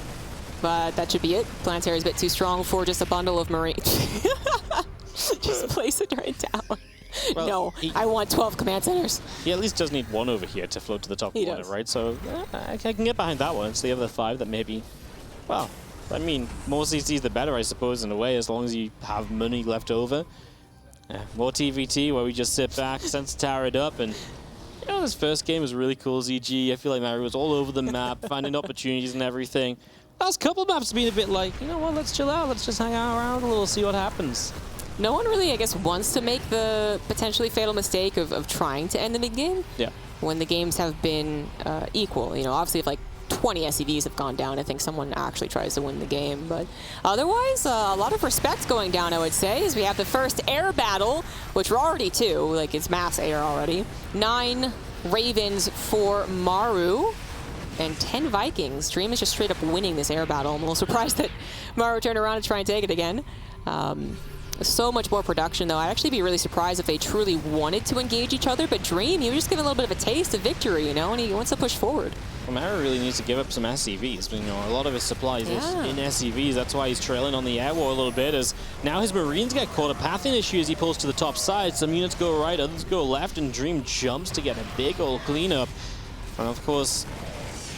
But that should be it. Planetary is a bit too strong for just a bundle of Marine. Just place it right down. Well, no, I want 12 command centers. He at least does need one over here to float to the top corner, right? So I can get behind that one. It's the other 5 that maybe, well, I mean, more CCs the better, I suppose, in a way, as long as you have money left over. More TVT, where we just sit back, sensor tower it up, and you know, this first game was really cool, ZG. I feel like Maru was all over the map, finding opportunities and everything. Last couple maps being a bit like, you know what, let's chill out, let's just hang out around a little, see what happens. No one really, I guess, wants to make the potentially fatal mistake of trying to end the mid-game. Yeah. When the games have been equal. You know, obviously if like 20 SCVs have gone down, I think someone actually tries to win the game. But otherwise, a lot of respect going down, I would say, as we have the first air battle, which we're already 2, like it's mass air already. 9 Ravens for Maru. And 10 Vikings. Dream is just straight up winning this air battle. I'm a little surprised that Maru turned around to try and take it again. So much more production, though. I'd actually be really surprised if they truly wanted to engage each other, but Dream, he was just given a little bit of a taste of victory, you know, and he wants to push forward. Well, Maru really needs to give up some SCVs. You know, a lot of his supplies is in SCVs. That's why he's trailing on the air war a little bit, as now his Marines get caught a pathing issue as he pulls to the top side. Some units go right, others go left, and Dream jumps to get a big old cleanup. And of course,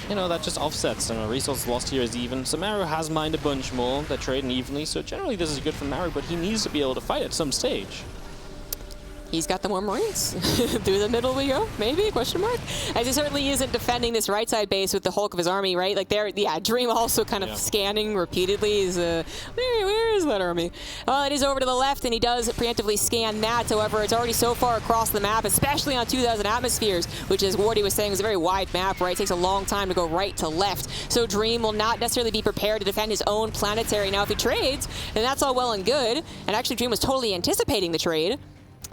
you know, that just offsets, and a resource lost here is even. So Maru has mined a bunch more. They're trading evenly, so generally this is good for Maru, but he needs to be able to fight at some stage. He's got the more Marines. Through the middle we go, maybe, question mark? As he certainly isn't defending this right side base with the hulk of his army, right? Like there, yeah, Dream also kind of scanning repeatedly. Is where is that army? Well, it is over to the left, and he does preemptively scan that. However, it's already so far across the map, especially on 2,000 atmospheres, which, as Wardy was saying, is a very wide map, right? It takes a long time to go right to left. So Dream will not necessarily be prepared to defend his own planetary. Now, if he trades, then that's all well and good. And actually, Dream was totally anticipating the trade.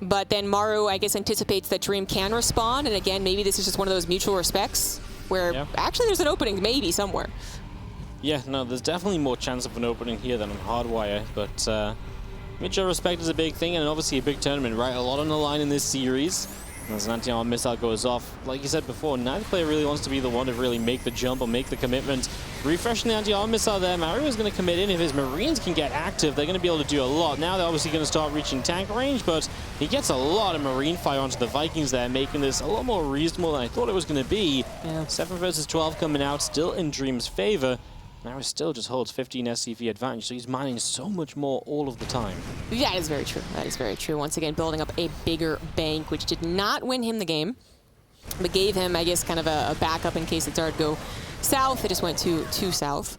But then Maru, I guess, anticipates that Dream can respond, and again, maybe this is just one of those mutual respects where actually there's an opening maybe somewhere. Yeah, no, there's definitely more chance of an opening here than on Hardwire, but mutual respect is a big thing, and obviously a big tournament, right? A lot on the line in this series. As an anti-armor missile goes off, like you said before, neither player really wants to be the one to really make the jump or make the commitment. Refreshing the anti-armor missile there, Maru is going to commit in. If his Marines can get active, they're going to be able to do a lot. Now they're obviously going to start reaching tank range, but he gets a lot of Marine fire onto the Vikings there, making this a lot more reasonable than I thought it was going to be. 7 versus 12 coming out, still in Dream's favor. Maru still just holds 15 SCV advantage, so he's mining so much more all of the time. That is very true. That is very true. Once again, building up a bigger bank, which did not win him the game, but gave him, I guess, kind of a backup in case it started to go south. It just went too south.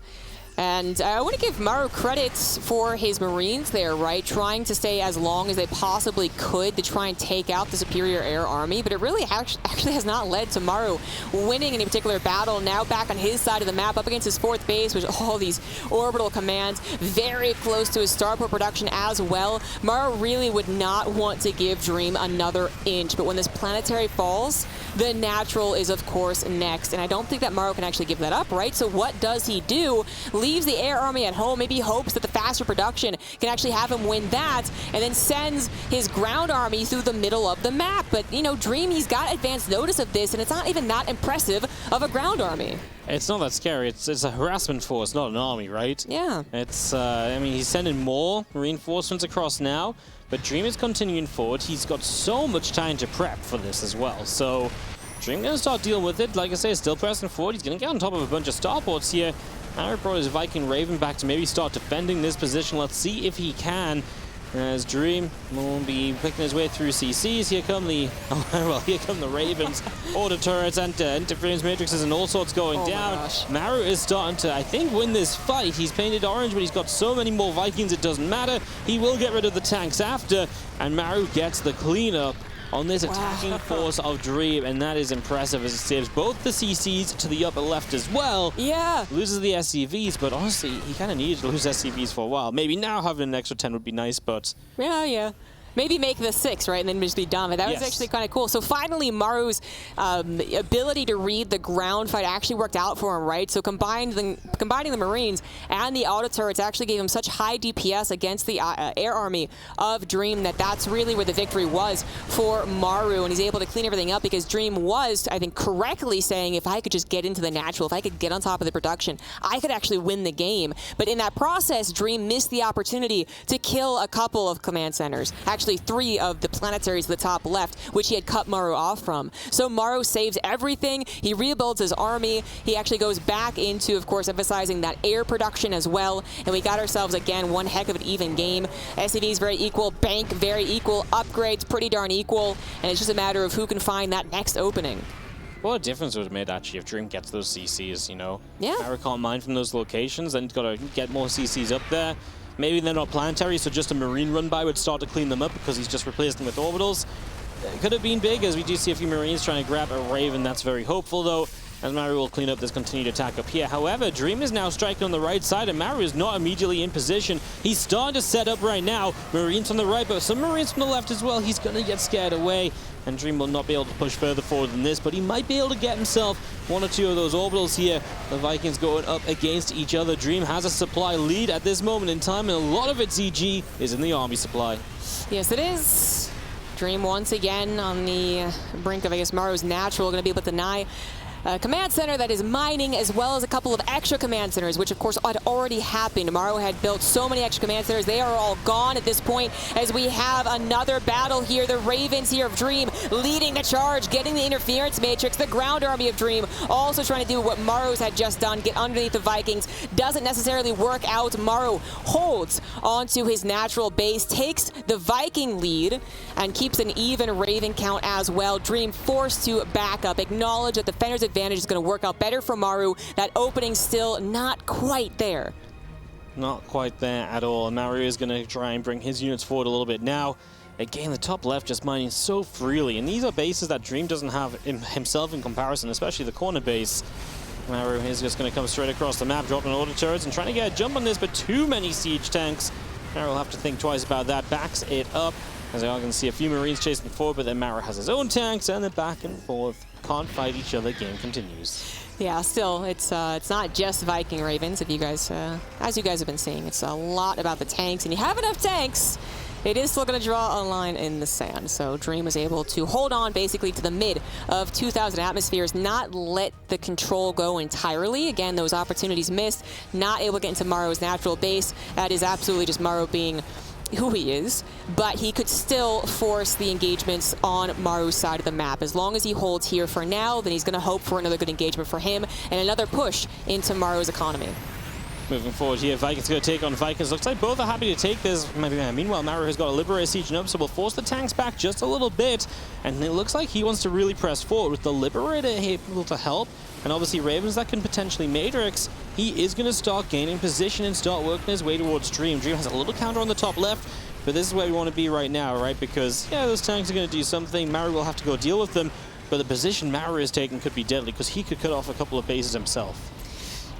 And I want to give Maru credits for his Marines there, right? Trying to stay as long as they possibly could to try and take out the superior air army, but it really actually has not led to Maru winning any particular battle. Now back on his side of the map, up against his 4th base, with all these orbital commands, very close to his starport production as well. Maru really would not want to give Dream another inch, but when this planetary falls, the natural is, of course, next. And I don't think that Maru can actually give that up, right? So what does he do? Leaves the air army at home, maybe hopes that the faster production can actually have him win that, and then sends his ground army through the middle of the map. But, you know, Dream, he's got advanced notice of this, and it's not even that impressive of a ground army. It's not that scary. It's a harassment force, not an army, right? Yeah. It's, I mean, he's sending more reinforcements across now, but Dream is continuing forward. He's got so much time to prep for this as well. So Dream going to start dealing with it. Like I say, still pressing forward. He's going to get on top of a bunch of starports here. Maru brought his Viking Raven back to maybe start defending this position. Let's see if he can. As Dream will be picking his way through CCs. Here come the, well, here come the Ravens, order turrets, and interference matrices, and all sorts going down. Maru is starting to, I think, win this fight. He's painted orange, but he's got so many more Vikings, it doesn't matter. He will get rid of the tanks after, and Maru gets the cleanup on this attacking force of Dream, and that is impressive as it saves both the CCs to the upper left as well. Yeah. Loses the SCVs, but honestly, he kind of needed to lose SCVs for a while. Maybe now having an extra 10 would be nice, but... Yeah. Maybe make the 6, right, and then just be done. But that was actually kind of cool. So finally, Maru's ability to read the ground fight actually worked out for him, right? So combining the Marines and the auto turrets actually gave him such high DPS against the air army of Dream that's really where the victory was for Maru, and he's able to clean everything up because Dream was, I think, correctly saying, if I could just get into the natural, if I could get on top of the production, I could actually win the game. But in that process, Dream missed the opportunity to kill a couple of command centers. Actually, 3 of the planetaries to the top left, which he had cut Maru off from. So Maru saves everything. He rebuilds his army. He actually goes back into, of course, emphasizing that air production as well. And we got ourselves, again, one heck of an even game. SCVs very equal, bank very equal, upgrades pretty darn equal. And it's just a matter of who can find that next opening. What a difference it would have made, actually, if Dream gets those CCs, you know? Yeah. Maru can't mine from those locations, then he's got to get more CCs up there. Maybe they're not planetary, so just a Marine run-by would start to clean them up because he's just replaced them with orbitals. It could have been big, as we do see a few Marines trying to grab a Raven. That's very hopeful, though, as Maru will clean up this continued attack up here. However, Dream is now striking on the right side, and Maru is not immediately in position. He's starting to set up right now. Marines on the right, but some Marines from the left as well. He's going to get scared away, and Dream will not be able to push further forward than this, but he might be able to get himself 1 or 2 of those orbitals here. The Vikings going up against each other. Dream has a supply lead at this moment in time, and a lot of its EG is in the army supply. Yes, it is. Dream once again on the brink of, I guess, Maru's natural, going to be able to deny command center that is mining, as well as a couple of extra command centers, which of course had already happened. Maru had built so many extra command centers. They are all gone at this point, as we have another battle here. The Ravens here of Dream leading the charge, getting the interference matrix. The ground army of Dream also trying to do what Maru's had just done, get underneath the Vikings. Doesn't necessarily work out. Maru holds onto his natural base, takes the Viking lead, and keeps an even Raven count as well. Dream forced to back up, acknowledge that the Defender's advantage is going to work out better for Maru. That opening still not quite there. Not quite there at all. And Maru is going to try and bring his units forward a little bit now. Again, the top left just mining so freely. And these are bases that Dream doesn't have himself in comparison, especially the corner base. Maru is just going to come straight across the map, dropping order turrets and trying to get a jump on this, but too many siege tanks. Maru will have to think twice about that. Backs it up, as we are going to see a few Marines chasing forward, but then Maru has his own tanks, and they're back and forth. Can't fight each other. Game continues. Yeah, still, it's not just Viking Ravens. If you guys, as you guys have been seeing, it's a lot about the tanks, and you have enough tanks. It is still going to draw a line in the sand. So Dream was able to hold on basically to the mid of 2,000 atmospheres, not let the control go entirely. Again, those opportunities missed, not able to get into Maru's natural base. That is absolutely just Maru being who he is, but he could still force the engagements on Maru's side of the map. As long as he holds here for now, then he's going to hope for another good engagement for him and another push into Maru's economy. Moving forward here, Vikings going to take on Vikings. Looks like both are happy to take this. Meanwhile, Maru has got a Liberator sieging up, so we'll force the tanks back just a little bit. And it looks like he wants to really press forward with the Liberator able to help. And obviously Ravens that can potentially Matrix. He is going to start gaining position and start working his way towards Dream. Dream has a little counter on the top left, but this is where we want to be right now, right? Because, yeah, those tanks are going to do something. Maru will have to go deal with them. But the position Maru is taking could be deadly because he could cut off a couple of bases himself.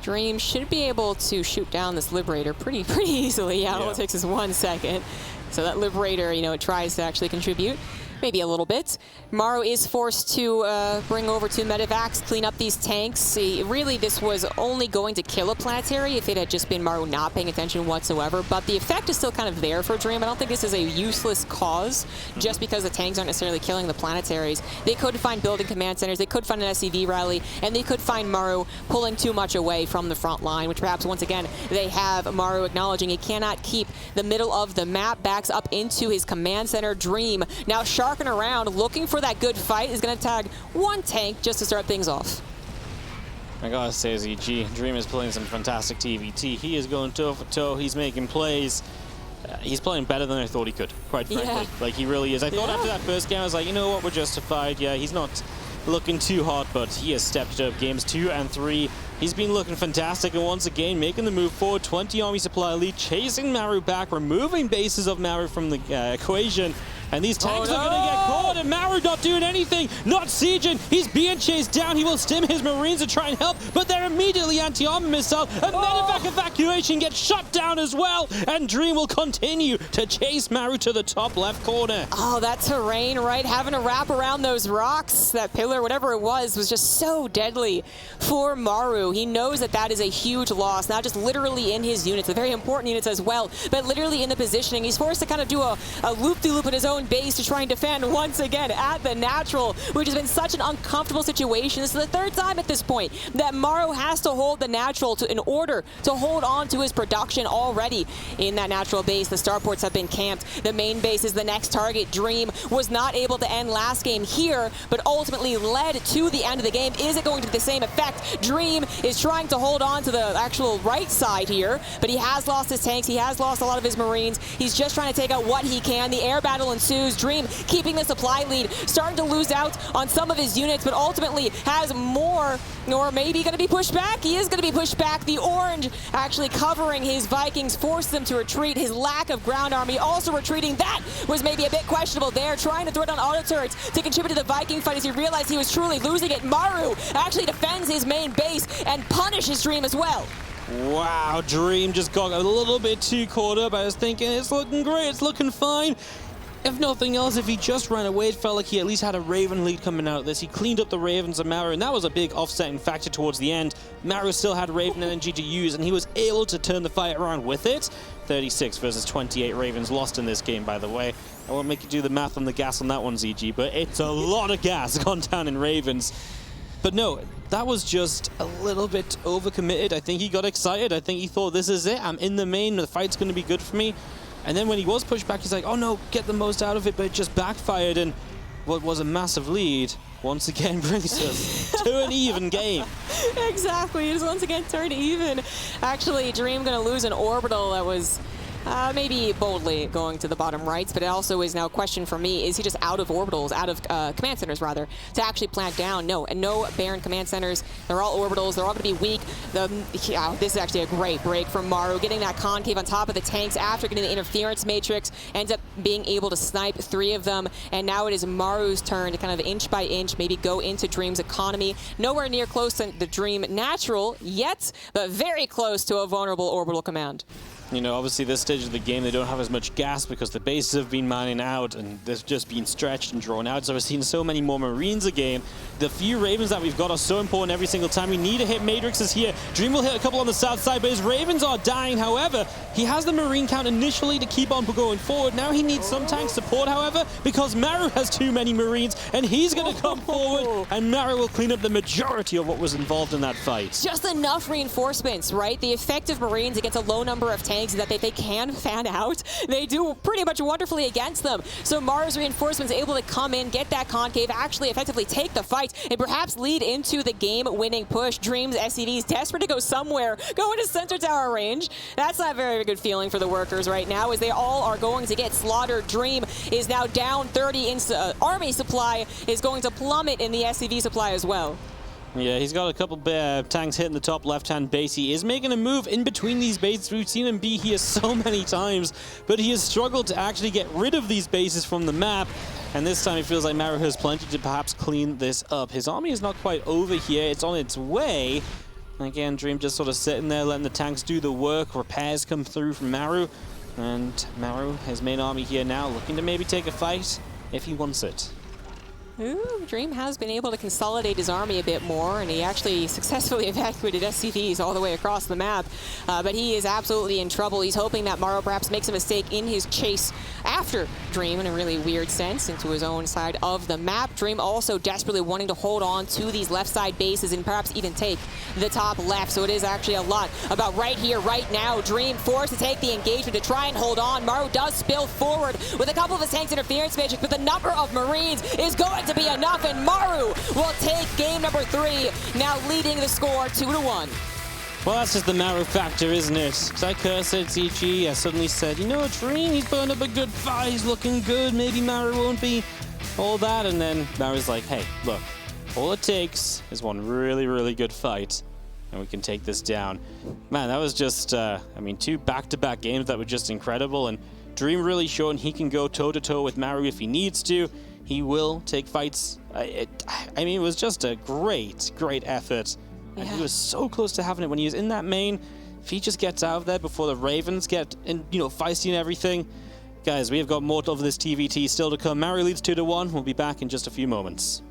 Dream should be able to shoot down this Liberator pretty easily. Yeah, all it takes is 1 second. So that Liberator, you know, it tries to actually contribute. Maybe a little bit. Maru is forced to bring over 2 medevacs, clean up these tanks. Really, this was only going to kill a planetary if it had just been Maru not paying attention whatsoever. But the effect is still kind of there for Dream. I don't think this is a useless cause just because the tanks aren't necessarily killing the planetaries. They could find building command centers, they could find an SCV rally, and they could find Maru pulling too much away from the front line, which perhaps once again they have Maru acknowledging he cannot keep the middle of the map, backs up into his command center. Dream now sharking around, looking for that good fight, is going to tag 1 tank just to start things off. I gotta say, ZG, Dream is playing some fantastic TVT. He is going toe for toe. He's making plays. He's playing better than I thought he could, quite frankly. Yeah. Like, he really is. I thought after that first game, I was like, you know what, we're justified. Yeah, he's not looking too hot, but he has stepped up games 2 and 3. He's been looking fantastic, and once again, making the move forward. 20 army supply lead, chasing Maru back, removing bases of Maru from the equation. And these tanks are going to get caught, and Maru not doing anything, not sieging. He's being chased down. He will stim his Marines to try and help, but they're immediately anti-armor missile. A medevac evacuation gets shut down as well, and Dream will continue to chase Maru to the top left corner. Oh, that terrain, right? Having to wrap around those rocks, that pillar, whatever it was just so deadly for Maru. He knows that that is a huge loss, not just literally in his units, the very important units as well, but literally in the positioning. He's forced to kind of do a loop-de-loop in his own base to try and defend once again at the natural, which has been such an uncomfortable situation. This is the 3rd time at this point that Maru has to hold the natural in order to hold on to his production already in that natural base. The starports have been camped. The main base is the next target. Dream was not able to end last game here, but ultimately led to the end of the game. Is it going to be the same effect? Dream is trying to hold on to the actual right side here, but he has lost his tanks. He has lost a lot of his Marines. He's just trying to take out what he can. The air battle ensues. Dream keeping the supply lead, starting to lose out on some of his units, but ultimately has more, or maybe going to be pushed back. He is going to be pushed back. The orange actually covering his Vikings, forced them to retreat. His lack of ground army also retreating. That was maybe a bit questionable there, trying to throw down auto turrets to contribute to the Viking fight as he realized he was truly losing it. Maru actually defends his main base and punishes Dream as well. Wow, Dream just got a little bit too caught up. I was thinking, it's looking great, it's looking fine. If nothing else, if he just ran away, it felt like he at least had a Raven lead coming out of this. He cleaned up the Ravens of Maru, and that was a big offsetting factor towards the end. Maru still had Raven energy to use, and he was able to turn the fight around with it. 36 versus 28 Ravens lost in this game, by the way. I won't make you do the math on the gas on that one, ZG, but it's a lot of gas gone down in Ravens. But no, that was just a little bit overcommitted. I think he got excited. I think he thought, this is it. I'm in the main. The fight's going to be good for me. And then when he was pushed back, he's like, oh no, get the most out of it, but it just backfired, and what was a massive lead once again brings us to an even game. Exactly, it is once again turned even. Actually, Dream going to lose an orbital that was maybe boldly going to the bottom right, but it also is now a question for me, is he just out of orbitals, out of command centers rather, to actually plant down? No, and no Baron command centers. They're all orbitals. They're all going to be weak. This is actually a great break from Maru, getting that concave on top of the tanks after getting the interference matrix, ends up being able to snipe 3 of them, and now it is Maru's turn to kind of inch by inch maybe go into Dream's economy. Nowhere near close to the Dream natural yet, but very close to a vulnerable orbital command. You know, obviously this stage of the game, they don't have as much gas because the bases have been mining out and they've just been stretched and drawn out. So we're seeing so many more Marines again. The few Ravens that we've got are so important every single time. We need to hit Matrixes here. Dream will hit a couple on the south side, but his Ravens are dying. However, he has the Marine count initially to keep on going forward. Now he needs some tank support, however, because Maru has too many Marines and he's going to come forward, and Maru will clean up the majority of what was involved in that fight. Just enough reinforcements, right? The effective Marines against a low number of tanks tanks is that they can fan out. They do pretty much wonderfully against them. So Maru's reinforcements able to come in, get that concave, actually effectively take the fight, and perhaps lead into the game-winning push. Dreams SCVs desperate to go somewhere, go into center tower range. That's not a very good feeling for the workers right now, as they all are going to get slaughtered. Dream is now down 30 in army supply, is going to plummet in the SCV supply as well. Yeah, he's got a couple tanks hitting the top left-hand base. He is making a move in between these bases. We've seen him be here so many times, but he has struggled to actually get rid of these bases from the map. And this time it feels like Maru has plenty to perhaps clean this up. His army is not quite over here. It's on its way. Again, Dream just sort of sitting there, letting the tanks do the work. Repairs come through from Maru. And Maru, his main army here now, looking to maybe take a fight if he wants it. Ooh, Dream has been able to consolidate his army a bit more, and he actually successfully evacuated SCVs all the way across the map. But he is absolutely in trouble. He's hoping that Maru perhaps makes a mistake in his chase after Dream, in a really weird sense, into his own side of the map. Dream also desperately wanting to hold on to these left side bases and perhaps even take the top left. So it is actually a lot about right here, right now. Dream forced to take the engagement to try and hold on. Maru does spill forward with a couple of his tanks interference magic, but the number of Marines is going to be enough, and Maru will take game number 3, now leading the score 2-1. Well, that's just the Maru factor, isn't it? Because I cursed at CG, I suddenly said, you know, Dream, he's burned up a good fight, he's looking good, maybe Maru won't be all that, and then Maru's like, hey, look, all it takes is one really, really good fight, and we can take this down. Man, that was just, I mean, 2 back-to-back games that were just incredible, and Dream really showing he can go toe-to-toe with Maru if he needs to. He will take fights. I mean, it was just a great, great effort. And he was so close to having it when he was in that main. If he just gets out of there before the Ravens get, feisty and everything. Guys, we have got more of this TVT still to come. Maru leads 2-1. We'll be back in just a few moments.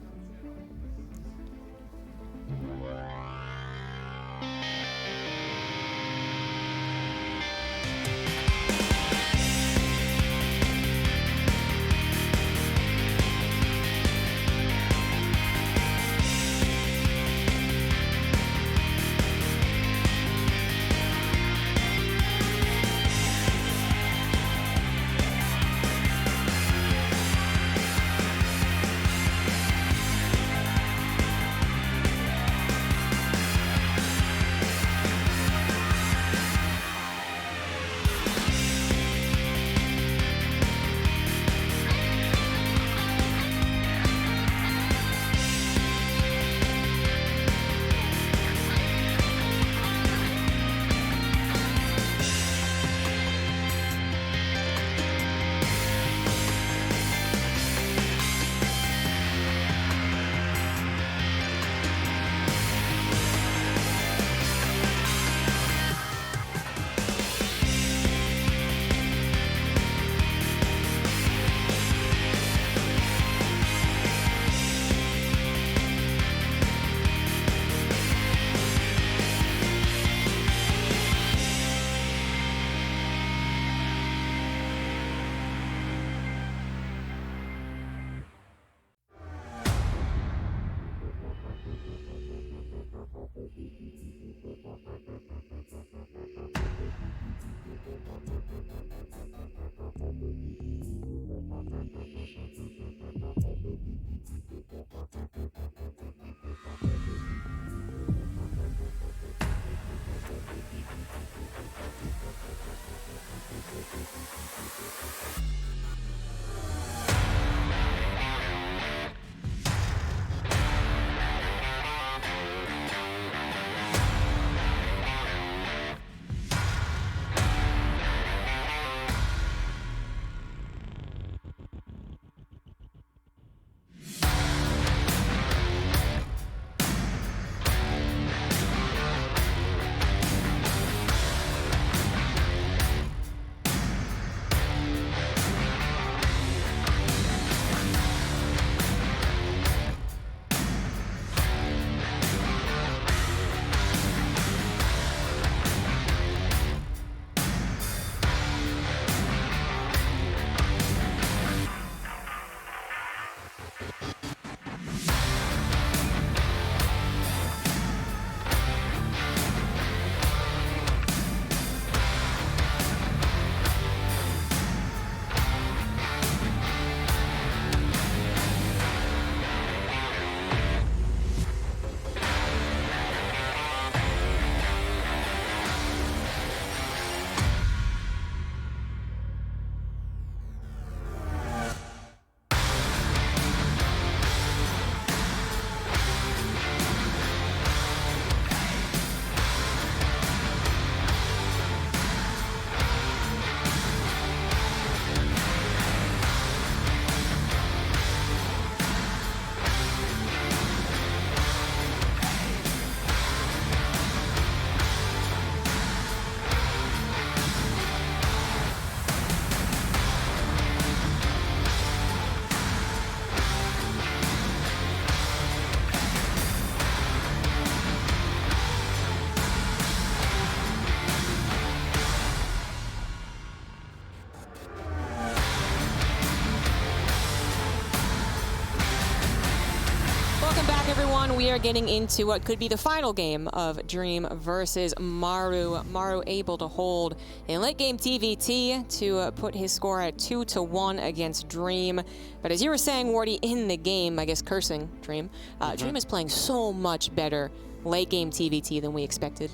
on, we are getting into what could be the final game of Dream versus Maru. Maru able to hold in late game TVT to put his score at 2-1 against Dream. But as you were saying, Wardy, in the game, I guess cursing Dream, Dream is playing so much better late game TVT than we expected.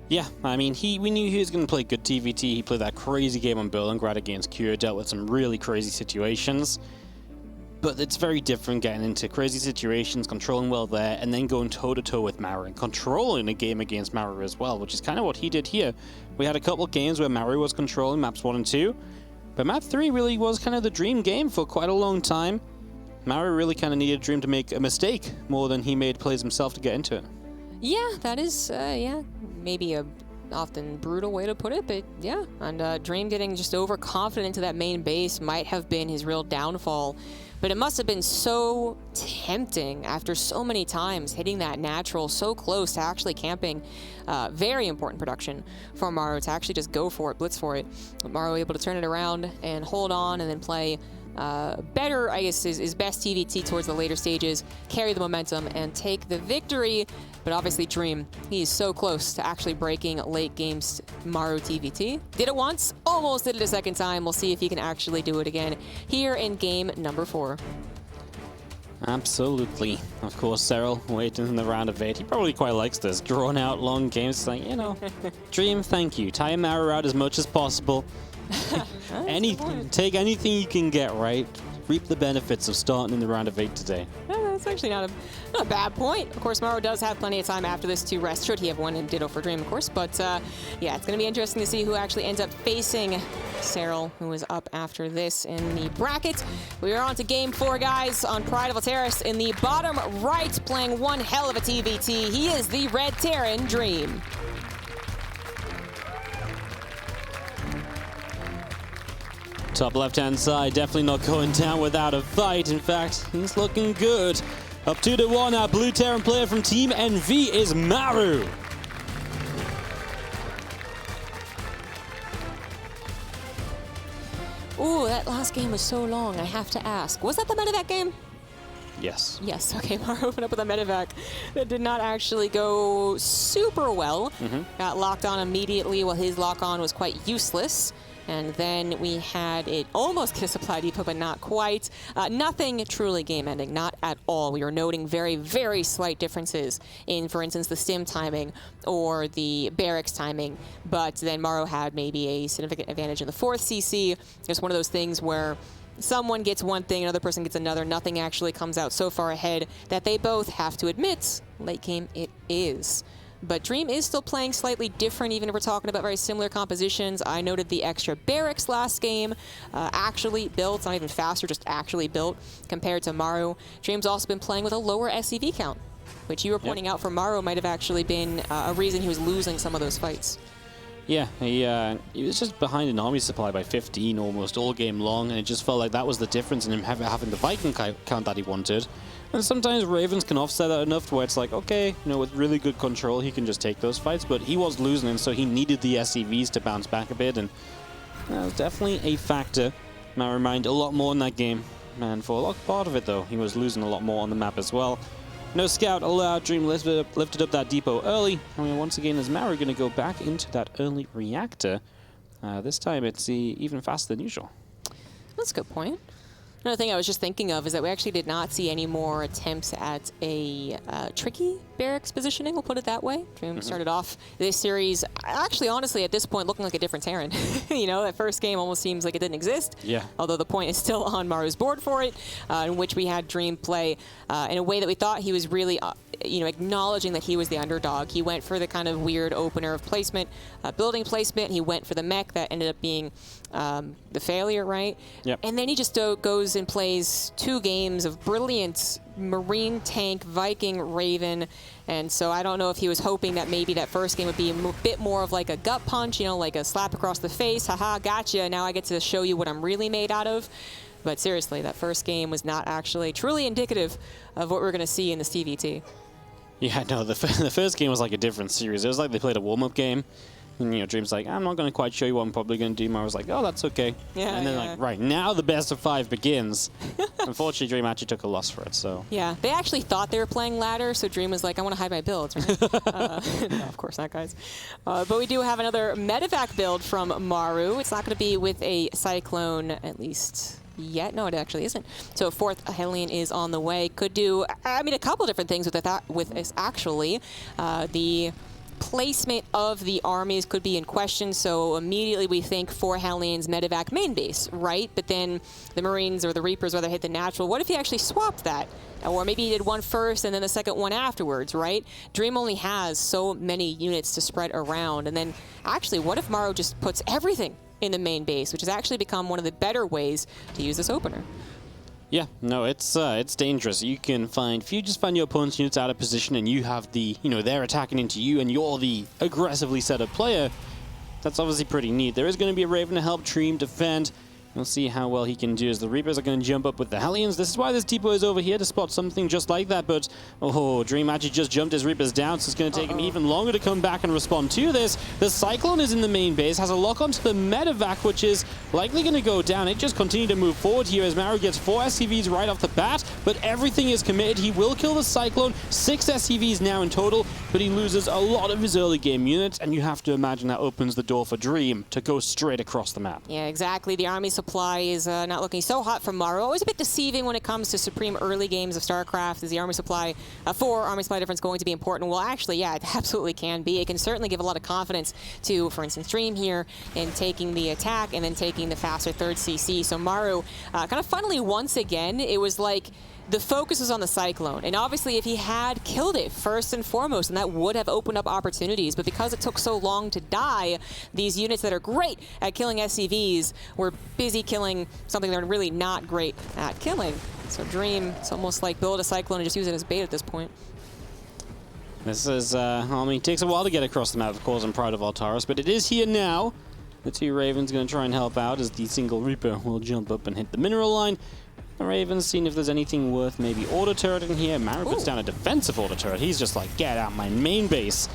Yeah, I mean, we knew he was going to play good TVT. He played that crazy game on Berlingrad against Cure, dealt with some really crazy situations. But it's very different getting into crazy situations, controlling well there, and then going toe-to-toe with Maru and controlling a game against Maru as well, which is kind of what he did here. We had a couple of games where Maru was controlling maps 1 and 2, but map 3 really was kind of the Dream game for quite a long time. Maru really kind of needed Dream to make a mistake more than he made plays himself to get into it. Yeah, that is, maybe a often brutal way to put it, but yeah. And Dream getting just overconfident into that main base might have been his real downfall. But it must have been so tempting after so many times hitting that natural so close to actually camping. Very important production for Maru to actually just go for it, blitz for it. Maru able to turn it around and hold on and then play better, I guess, is best TVT towards the later stages, carry the momentum and take the victory. But obviously Dream, he's so close to actually breaking late game's Maru TVT. Did it once, almost did it a second time. We'll see if he can actually do it again here in game number 4. Absolutely. Of course, Cyril waiting in the round of 8. He probably quite likes this drawn out long games. It's like, you know, Dream, thank you. Tire Maru out as much as possible. Take anything you can get, right? Reap the benefits of starting in the round of 8 today. That's actually not a bad point. Of course, Maru does have plenty of time after this to rest, should he have one, and ditto for Dream, of course. But yeah, it's going to be interesting to see who actually ends up facing Cyril, who is up after this in the bracket. We are on to game 4, guys, on Pride of Alteris in the bottom right, playing one hell of a TVT. He is the Red Terran Dream. Top left-hand side, definitely not going down without a fight. In fact, he's looking good. Up 2-1, our blue Terran player from Team NV is Maru. Ooh, that last game was so long, I have to ask. Was that the medevac game? Yes. Yes, okay, Maru opened up with a medevac that did not actually go super well. Got locked on immediately while his lock-on was quite useless. And then we had it almost get a supply depot, but not quite. Nothing truly game-ending, not at all. We were noting very, very slight differences in, for instance, the stim timing or the barracks timing. But then Maru had maybe a significant advantage in the 4th CC. It's one of those things where someone gets one thing, another person gets another. Nothing actually comes out so far ahead that they both have to admit, late game it is. But Dream is still playing slightly different, even if we're talking about very similar compositions. I noted the extra barracks last game, actually built, not even faster, just actually built, compared to Maru. Dream's also been playing with a lower SCV count, which you were pointing out for Maru might have actually been a reason he was losing some of those fights. Yeah, he was just behind an army supply by 15 almost all game long, and it just felt like that was the difference in him having the Viking count that he wanted. And sometimes Ravens can offset that enough to where it's like, okay, you know, with really good control, he can just take those fights. But he was losing, and so he needed the SCVs to bounce back a bit, and that was definitely a factor. Maru mined a lot more in that game, and for a lot part of it, though, he was losing a lot more on the map as well. No scout allowed. Dream lifted up that depot early. I mean, once again, is Maru going to go back into that early reactor? This time, it's even faster than usual. That's a good point. Another thing I was just thinking of is that we actually did not see any more attempts at a tricky barracks positioning, we'll put it that way. Dream started off this series, actually, honestly, at this point, looking like a different Terran. You know, that first game almost seems like it didn't exist. Yeah. Although the point is still on Maru's board for it, in which we had Dream play in a way that we thought he was really, you know, acknowledging that he was the underdog. He went for the kind of weird opener of placement, building placement. He went for the mech that ended up being the failure, right? Yep. And then he just goes and plays 2 games of brilliant Marine, Tank, Viking, Raven. And so I don't know if he was hoping that maybe that first game would be a bit more of like a gut punch, you know, like a slap across the face. Haha, gotcha. Now I get to show you what I'm really made out of. But seriously, that first game was not actually truly indicative of what we're going to see in this TVT. Yeah, no, the first game was like a different series. It was like they played a warm-up game. And, Dream's like, I'm not going to quite show you what I'm probably going to do. Maru's like, oh, that's okay. Yeah, and then, yeah. like, right, now the best of 5 begins. Unfortunately, Dream actually took a loss for it, so. Yeah, they actually thought they were playing ladder, so Dream was like, I want to hide my builds, right? No, of course not, guys. But we do have another medevac build from Maru. It's not going to be with a Cyclone, at least yet. No, it actually isn't. So fourth Hellion is on the way. Could do, I mean, a couple different things with this, actually. The placement of the armies could be in question, so immediately we think 4 Hellions medevac main base, right? But then the Marines or the Reapers rather hit the natural. What if he actually swapped that? Or maybe he did one first and then the second one afterwards, right? Dream only has so many units to spread around. And then actually, what if Maru just puts everything in the main base, which has actually become one of the better ways to use this opener? Yeah, no, it's dangerous. You can if you just find your opponent's units out of position and you have the, they're attacking into you and you're the aggressively set up player, that's obviously pretty neat. There is going to be a Raven to help Dream defend. We'll see how well he can do as the Reapers are going to jump up with the Hellions. This is why this depot is over here, to spot something just like that. But, oh, Dream actually just jumped his Reapers down, so it's going to take him even longer to come back and respond to this. The Cyclone is in the main base, has a lock onto the medevac, which is likely going to go down. It just continued to move forward here as Maru gets 4 SCVs right off the bat, but everything is committed. He will kill the Cyclone. 6 SCVs now in total, but he loses a lot of his early game units, and you have to imagine that opens the door for Dream to go straight across the map. Yeah, exactly. The army supply is not looking so hot from Maru. Always a bit deceiving when it comes to Supreme early games of StarCraft. Is the army supply, 4 army supply difference going to be important? Well, actually, yeah, it absolutely can be. It can certainly give a lot of confidence to, for instance, Dream here in taking the attack and then taking the faster third CC. So Maru, kind of funnily, once again, it was like the focus is on the Cyclone, and obviously if he had killed it first and foremost, and that would have opened up opportunities, but because it took so long to die, these units that are great at killing SCVs were busy killing something they're really not great at killing. So Dream, it's almost like build a Cyclone and just use it as bait at this point. This is, it takes a while to get across the map, of course, I'm proud of Altaris, but it is here now. The 2 Ravens going to try and help out as the single Reaper will jump up and hit the mineral line. The Ravens seeing if there's anything worth maybe auto turret in here. Maru puts down a defensive auto turret. He's just like, get out my main base.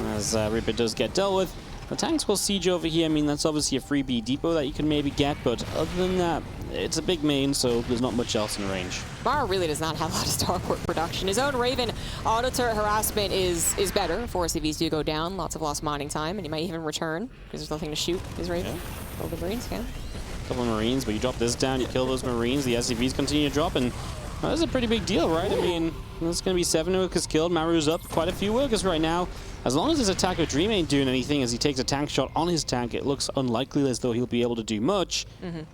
As Reaper does get dealt with. The tanks will siege over here. I mean, that's obviously a freebie depot that you can maybe get, but other than that, it's a big main, so there's not much else in range. Maru really does not have a lot of Starport production. His own Raven auto turret harassment is better. 4 CVs do go down, lots of lost mining time, and he might even return because there's nothing to shoot his Raven. Kill the Marines, can. Couple of Marines, but you drop this down, you kill those Marines, the SCVs continue to drop, and that's a pretty big deal, right? I mean, there's going to be 7 workers killed. Maru's up quite a few workers right now. As long as his attack of Dream ain't doing anything as he takes a tank shot on his tank, it looks unlikely as though he'll be able to do much.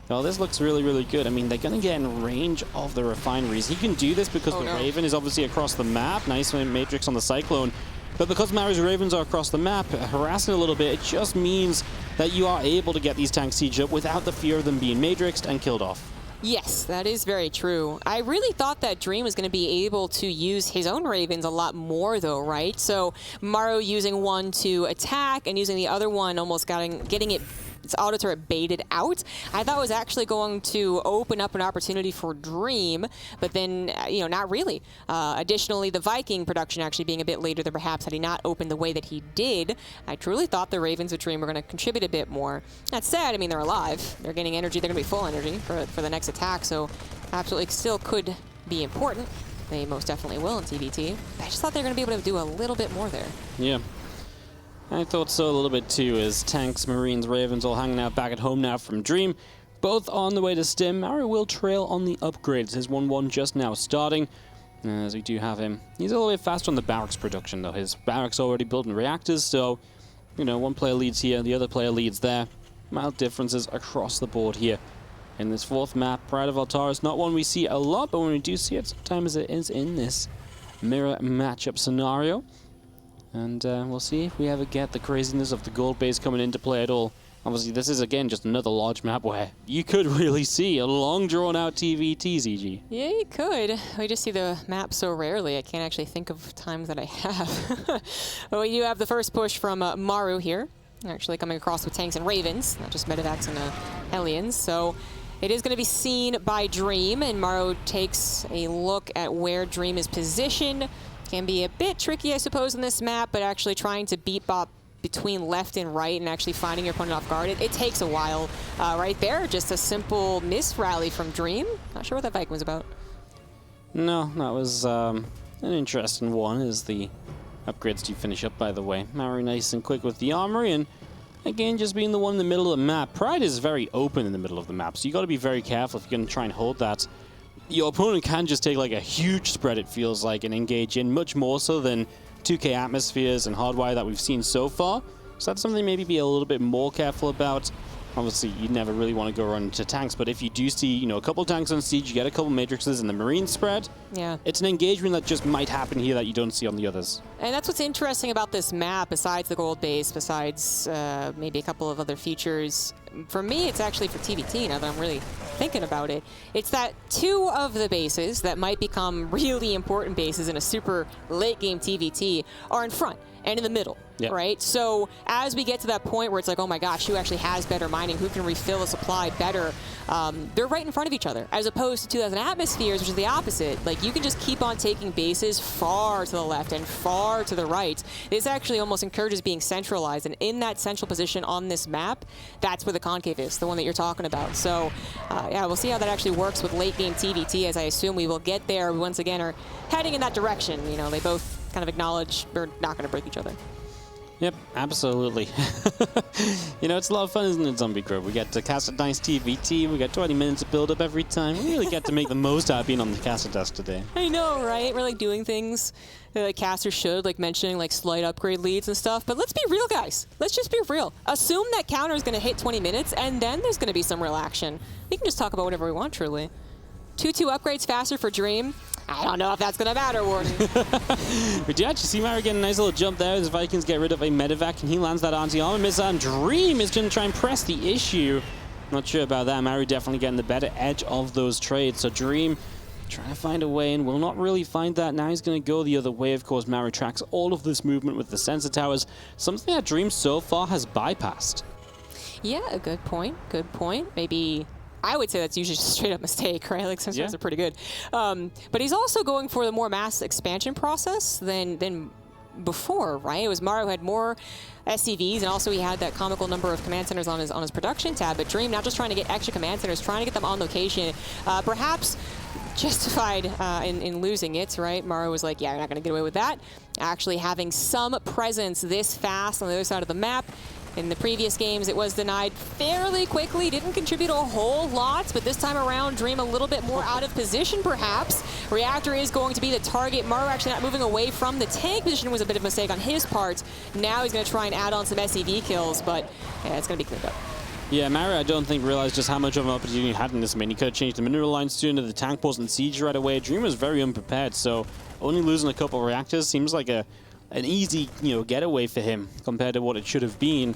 Well, this looks really, really good. I mean, they're going to get in range of the refineries. He can do this because the Raven is obviously across the map. Nice matrix on the Cyclone. But because Maru's Ravens are across the map, harassing a little bit, it just means that you are able to get these tanks sieged up without the fear of them being matrixed and killed off. Yes, that is very true. I really thought that Dream was going to be able to use his own Ravens a lot more, though, right? So Maru using one to attack and using the other one almost getting its auto turret baited out, I thought was actually going to open up an opportunity for Dream, but then, not really. Additionally, the Viking production actually being a bit later than perhaps had he not opened the way that he did. I truly thought the Ravens with Dream were going to contribute a bit more. That said, I mean, they're alive. They're getting energy. They're going to be full energy for the next attack, so absolutely still could be important. They most definitely will in TVT. I just thought they were going to be able to do a little bit more there. Yeah. I thought so a little bit too, as tanks, Marines, Ravens all hanging out back at home now from Dream. Both on the way to Stim. Maru will trail on the upgrades. His 1-1 just now starting, as we do have him. He's a little bit faster on the barracks production, though. His barracks already building reactors, so, one player leads here, the other player leads there. Mild differences across the board here. In this 4th map, Pride of Altaris, not one we see a lot, but when we do see it, sometimes it is in this mirror matchup scenario. And we'll see if we ever get the craziness of the gold base coming into play at all. Obviously, this is, again, just another large map where you could really see a long, drawn-out TVT, ZG. Yeah, you could. We just see the map so rarely, I can't actually think of times that I have. But we do have the first push from Maru here, actually coming across with tanks and Ravens, not just medevacs and Hellions. So it is going to be seen by Dream, and Maru takes a look at where Dream is positioned. Can be a bit tricky, I suppose, in this map, but actually trying to beat between left and right and actually finding your opponent off guard, it takes a while. Right there, just a simple miss rally from Dream. Not sure what that Viking was about. No, that was an interesting one, as the upgrades do finish up, by the way. Maru nice and quick with the armory, and again, just being the one in the middle of the map. Pride is very open in the middle of the map, so you got to be very careful if you're going to try and hold that. Your opponent can just take like a huge spread, it feels like, and engage in much more so than 2K atmospheres and hardwire that we've seen so far. So that's something maybe be a little bit more careful about. Obviously, you never really want to go run into tanks, but if you do see, you know, a couple tanks on siege, you get a couple matrices in the marine spread. Yeah, it's an engagement that just might happen here that you don't see on the others. And that's what's interesting about this map, besides the gold base, besides maybe a couple of other features. For me, it's actually for TVT, now that I'm really thinking about it. It's that two of the bases that might become really important bases in a super late game TVT are in front and in the middle. Yep. Right? So as we get to that point where it's like, oh my gosh, who actually has better mining, who can refill a supply better, they're right in front of each other, as opposed to 2000 atmospheres, which is the opposite. Like, you can just keep on taking bases far to the left and far to the right. This actually almost encourages being centralized, and in that central position on this map, that's where the concave is, the one that you're talking about. So yeah, we'll see how that actually works with late game TVT, as I assume we will get there. We once again are heading in that direction. You know, they both kind of acknowledge they're not going to break each other. Yep, absolutely. You know, it's a lot of fun, isn't it, Zombie Grove? We get to cast a nice TVT, we get 20 minutes of build-up every time. We really get to make the most out of being on the caster desk today. I know, right? We're like doing things that like casters should, like mentioning like slight upgrade leads and stuff. But let's be real, guys. Let's just be real. Assume that counter is going to hit 20 minutes, and then there's going to be some real action. We can just talk about whatever we want, truly. 2-2 upgrades faster for Dream. I don't know if that's going to matter, Warden. We do actually see Maru getting a nice little jump there as the Vikings get rid of a medevac, and he lands that anti-armor missile, and Dream is going to try and press the issue. Not sure about that. Maru definitely getting the better edge of those trades. So Dream trying to find a way, and will not really find that. Now he's going to go the other way. Of course, Maru tracks all of this movement with the sensor towers, something that Dream so far has bypassed. Yeah, a good point. Good point. Maybe... I would say that's usually just a straight up mistake, right? Like, sometimes they're pretty good. But he's also going for the more mass expansion process than before, right? It was Maru had more SCVs, and also he had that comical number of command centers on his production tab. But Dream not just trying to get extra command centers, trying to get them on location. Perhaps justified in losing it, right? Maru was like, yeah, you're not going to get away with that. Actually having some presence this fast on the other side of the map. In the previous games, it was denied fairly quickly, didn't contribute a whole lot, but this time around, Dream a little bit more out of position, perhaps. Reactor is going to be the target. Maru actually not moving away from the tank position was a bit of a mistake on his part. Now he's going to try and add on some SCV kills, but yeah, it's going to be cleaned up. Yeah, Maru, I don't think, realized just how much of an opportunity he had in this main. He could have changed the mineral lines sooner, the tank wasn't siege right away. Dream was very unprepared, so only losing a couple of reactors seems like an easy, getaway for him compared to what it should have been.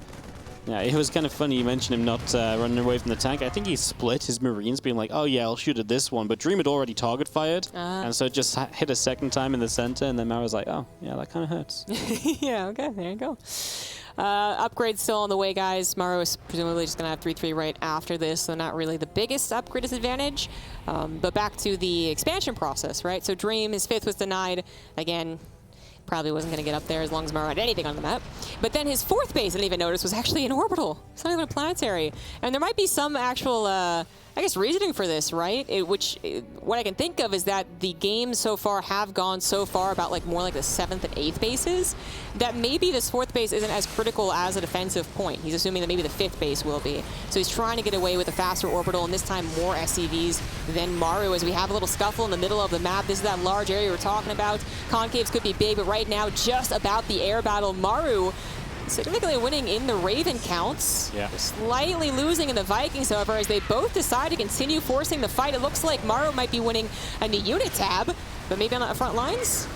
Yeah, it was kind of funny you mentioned him not running away from the tank. I think he split his Marines, being like, oh yeah, I'll shoot at this one. But Dream had already target fired, and so it just hit a second time in the center, and then Maru was like, oh, yeah, that kind of hurts. Yeah, okay, there you go. Upgrade still on the way, guys. Maru is presumably just going to have 3-3 right after this, so not really the biggest upgrade disadvantage. But back to the expansion process, right? So Dream, his 5th was denied. Again, probably wasn't going to get up there as long as Maru had anything on the map. But then his 4th base, I didn't even notice, was actually an orbital. It's not even a planetary. And there might be some actual, I guess, reasoning for this, right? What I can think of is that the games so far have gone so far about more like the 7th and 8th bases, that maybe this 4th base isn't as critical as a defensive point. He's assuming that maybe the 5th base will be. So he's trying to get away with a faster orbital, and this time more SCVs than Maru, as we have a little scuffle in the middle of the map. This is that large area we're talking about. Concaves could be big, but right now, just about the air battle. Maru significantly winning in the Raven counts. Yeah. Slightly losing in the Vikings, however, as they both decide to continue forcing the fight. It looks like Maru might be winning a new unit tab, but maybe on the front lines?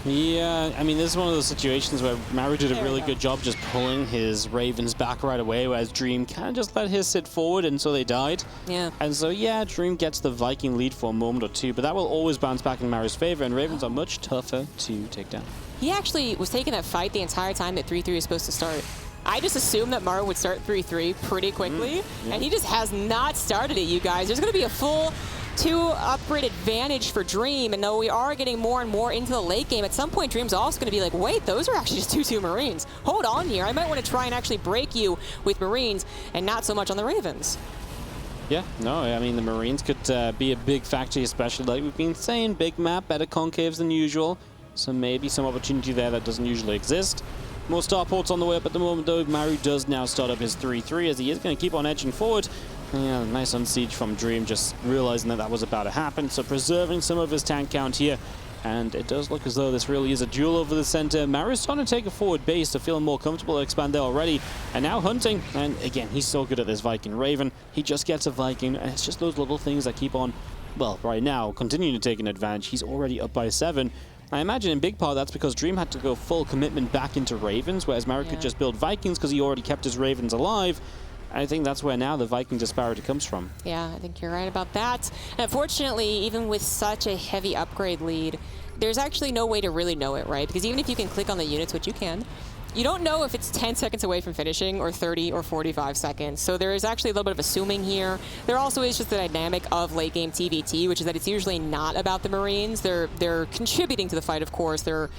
Yeah, I mean, this is one of those situations where Maru did a really good job just pulling his Ravens back right away, whereas Dream kind of just let his sit forward, and so they died. Yeah. And so, yeah, Dream gets the Viking lead for a moment or two, but that will always bounce back in Maru's favor, and Ravens are much tougher to take down. He actually was taking that fight the entire time that 3-3 is supposed to start. I just assumed that Maru would start 3-3 pretty quickly, and he just has not started it, you guys. There's going to be a full 2-upgrade advantage for Dream, and though we are getting more and more into the late game, at some point Dream's also going to be like, wait, those are actually just 2-2 Marines. Hold on here, I might want to try and actually break you with Marines and not so much on the Ravens. Yeah, no, I mean, the Marines could be a big factor, especially like we've been saying, big map, better concaves than usual, so maybe some opportunity there that doesn't usually exist. More starports on the way up at the moment, though. Maru does now start up his 3-3 as he is going to keep on edging forward. Yeah, nice on siege from Dream, just realizing that that was about to happen. So preserving some of his tank count here. And it does look as though this really is a duel over the center. Maru's starting to take a forward base to feeling more comfortable to expand there already. And now hunting. And again, he's so good at this Viking Raven. He just gets a Viking. And it's just those little things that keep on, well, right now, continuing to take an advantage. He's already up by 7. I imagine in big part that's because Dream had to go full commitment back into Ravens, whereas Maru could just build Vikings because he already kept his Ravens alive. I think that's where now the Viking disparity comes from. Yeah, I think you're right about that. And unfortunately, even with such a heavy upgrade lead, there's actually no way to really know it, right? Because even if you can click on the units, which you can, you don't know if it's 10 seconds away from finishing or 30 or 45 seconds. So there is actually a little bit of assuming here. There also is just the dynamic of late game TVT, which is that it's usually not about the Marines. They're contributing to the fight, of course. They're,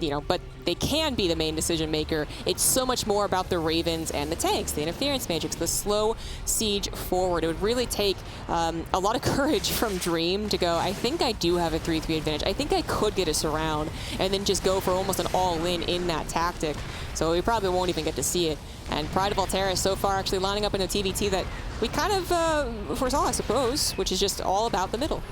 you know, but they can be the main decision maker. It's so much more about the Ravens and the tanks, the interference matrix, the slow siege forward. It would really take a lot of courage from Dream to go, I think I do have a 3-3 advantage. I think I could get us around and then just go for almost an all-in in that tactic. So we probably won't even get to see it. And Pride of Altera so far actually lining up in a TVT that we kind of foresaw, I suppose, which is just all about the middle.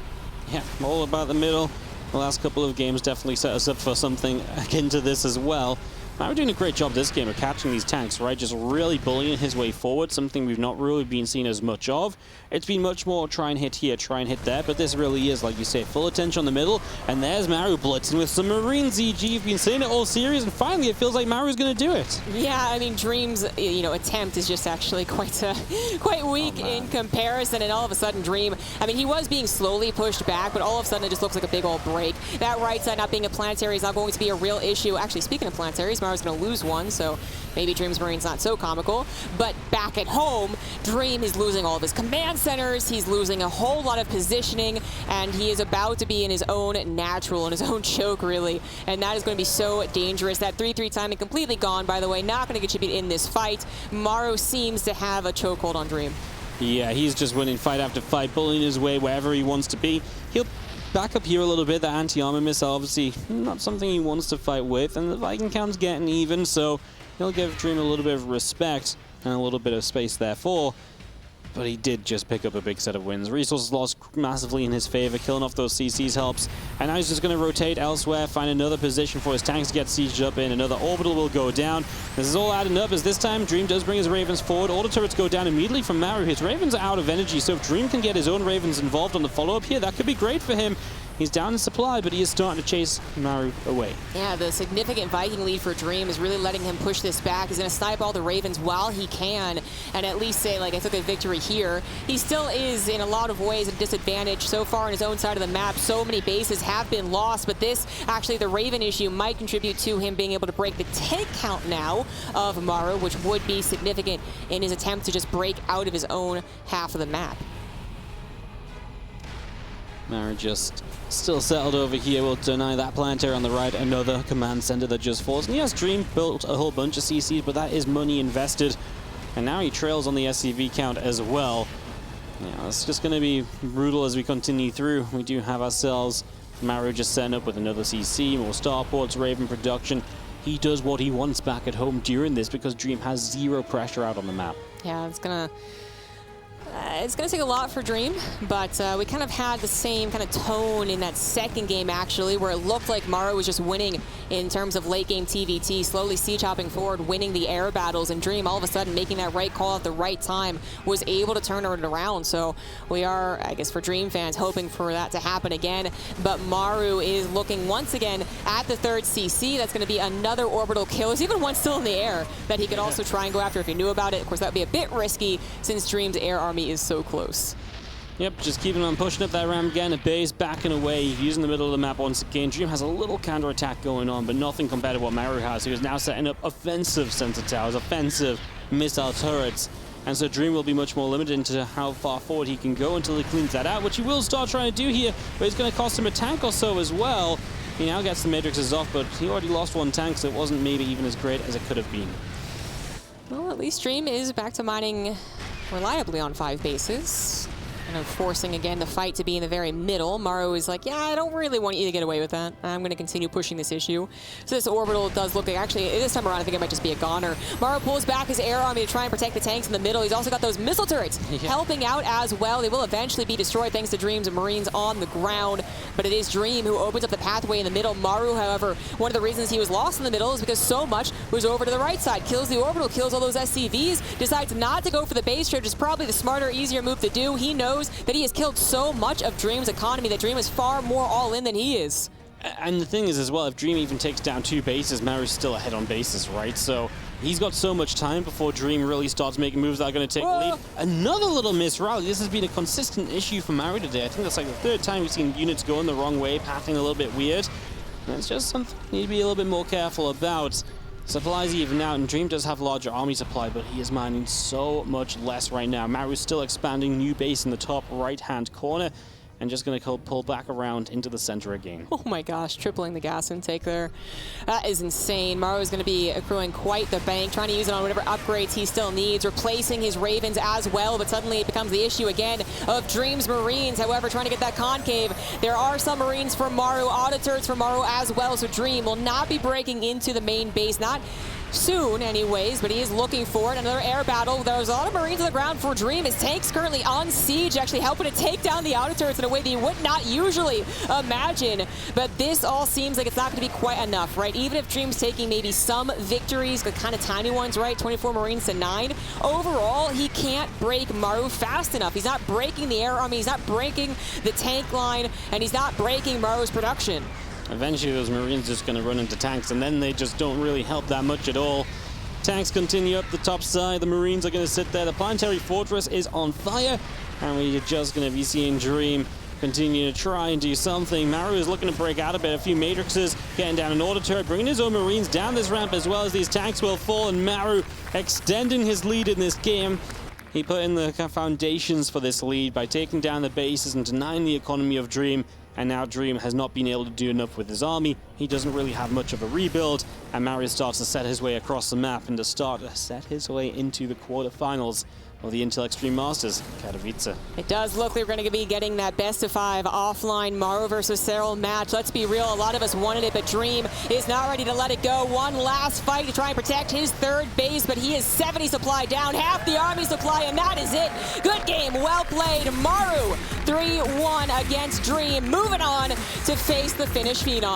Yeah, all about the middle. The last couple of games definitely set us up for something akin to this as well. Maru doing a great job this game of catching these tanks, right? Just really bullying his way forward, something we've not really been seen as much of. It's been much more try and hit here, try and hit there, but this really is, like you say, full attention on the middle. And there's Maru blitzing with some Marines, EG. You've been seeing it all series, and finally it feels like Maru's going to do it. Yeah, I mean, Dream's attempt is just actually quite weak in comparison, and all of a sudden Dream, I mean, he was being slowly pushed back, but all of a sudden it just looks like a big old break. That right side not being a planetary is not going to be a real issue. Actually, speaking of planetaries, Maru's going to lose one, so maybe Dream's Marine's not so comical. But back at home, Dream is losing all of his command centers, he's losing a whole lot of positioning, and he is about to be in his own natural, in his own choke, really. And that is going to be so dangerous. That 3-3 timing completely gone, by the way, not going to contribute in this fight. Maru seems to have a chokehold on Dream. Yeah, he's just winning fight after fight, bullying his way wherever he wants to be. He'll back up here a little bit. The anti-armor missile, obviously, not something he wants to fight with, and the Viking count's getting even, so he'll give Dream a little bit of respect and a little bit of space therefore. But he did just pick up a big set of wins. Resources lost massively in his favor. Killing off those CCs helps. And now he's just going to rotate elsewhere, find another position for his tanks to get sieged up in. Another orbital will go down. This is all adding up as this time Dream does bring his Ravens forward. Order turrets go down immediately from Maru. His Ravens are out of energy, so if Dream can get his own Ravens involved on the follow-up here, that could be great for him. He's down in supply, but he is starting to chase Maru away. Yeah, the significant Viking lead for Dream is really letting him push this back. He's going to snipe all the Ravens while he can, and at least say, like, I took a victory here. He still is, in a lot of ways, at a disadvantage so far on his own side of the map. So many bases have been lost, but this, actually, the Raven issue might contribute to him being able to break the tank count now of Maru, which would be significant in his attempt to just break out of his own half of the map. Maru just still settled over here. Will deny that planetary on the right. Another command center that just falls. And yes, Dream built a whole bunch of CCs, but that is money invested. And now he trails on the SCV count as well. Yeah, it's just going to be brutal as we continue through. We do have ourselves Maru just setting up with another CC, more starports, Raven production. He does what he wants back at home during this because Dream has zero pressure out on the map. Yeah, it's gonna take a lot for Dream, but we kind of had the same kind of tone in that second game, actually, where it looked like Maru was just winning in terms of late game TVT, slowly siege hopping forward, winning the air battles, and Dream all of a sudden making that right call at the right time, was able to turn it around. So we are, I guess for Dream fans, hoping for that to happen again, but Maru is looking once again at the third CC. That's going to be another orbital kill. There's even one still in the air that he could also try and go after if he knew about it. Of course, that would be a bit risky since Dream's air army is so close. Yep, just keeping on pushing up that ramp again. A base backing away, using the middle of the map once again. Dream has a little counter-attack going on, but nothing compared to what Maru has. He is now setting up offensive sensor towers, offensive missile turrets. and so Dream will be much more limited into how far forward he can go until he cleans that out, which he will start trying to do here, but it's going to cost him a tank or so as well. He now gets the Matrixes off, but he already lost one tank, so it wasn't maybe even as great as it could have been. Well, at least Dream is back to mining reliably on 5 bases. Kind of forcing, again, the fight to be in the very middle. Maru is like, yeah, I don't really want you to get away with that. I'm going to continue pushing this issue. So this orbital does look like, actually, this time around, I think it might just be a goner. Maru pulls back his air army to try and protect the tanks in the middle. He's also got those missile turrets helping out as well. They will eventually be destroyed thanks to Dream's and Marines on the ground. But it is Dream who opens up the pathway in the middle. Maru, however, one of the reasons he was lost in the middle is because so much was over to the right side. Kills the orbital, kills all those SCVs, decides not to go for the base trade, which is probably the smarter, easier move to do. He knows that he has killed so much of Dream's economy that Dream is far more all in than he is. And the thing is as well, if Dream even takes down 2 bases, Maru's still ahead on bases, right? So he's got so much time before Dream really starts making moves that are going to take the lead. Another little miss rally. This has been a consistent issue for Maru today. I think that's like the 3rd time we've seen units going the wrong way, pathing a little bit weird. And it's just something you need to be a little bit more careful about. Supplies even out, and Dream does have larger army supply, but he is mining so much less right now. Maru's still expanding new base in the top right-hand corner, and just going to pull back around into the center again. Oh my gosh, tripling the gas intake there. That is insane. Maru is going to be accruing quite the bank, trying to use it on whatever upgrades he still needs, replacing his Ravens as well, but suddenly it becomes the issue again of Dream's Marines. However, trying to get that concave, there are some Marines for Maru, auto turrets for Maru as well, so Dream will not be breaking into the main base, not soon anyways, but he is looking for it. Another air battle. There's a lot of Marines on the ground for Dream. His tank's currently on siege, actually helping to take down the auto turrets in a way that you would not usually imagine. But this all seems like it's not going to be quite enough, right? Even if Dream's taking maybe some victories, the kind of tiny ones, right? 24 Marines to 9. Overall, he can't break Maru fast enough. He's not breaking the air army, he's not breaking the tank line, and he's not breaking Maru's production. Eventually those Marines just going to run into tanks, and then they just don't really help that much at all. Tanks continue up the top side. The Marines are going to sit there. The Planetary Fortress is on fire, and we're just going to be seeing Dream continue to try and do something. Maru is looking to break out a bit. A few Matrixes getting down an auto turret, bringing his own Marines down this ramp as well as these tanks will fall, and Maru extending his lead in this game. He put in the foundations for this lead by taking down the bases and denying the economy of Dream. And now Dream has not been able to do enough with his army. He doesn't really have much of a rebuild, and Maru starts to set his way across the map and to start to set his way into the quarterfinals of the Intel Extreme Masters, Katowice. It does look like we're going to be getting that best-of-5 offline Maru versus Cyril match. Let's be real, a lot of us wanted it, but Dream is not ready to let it go. One last fight to try and protect his 3rd base, but he is 70 supply down, half the army supply, and that is it. Good game, well played. Maru 3-1 against Dream, moving on to face the Finnish Phenom.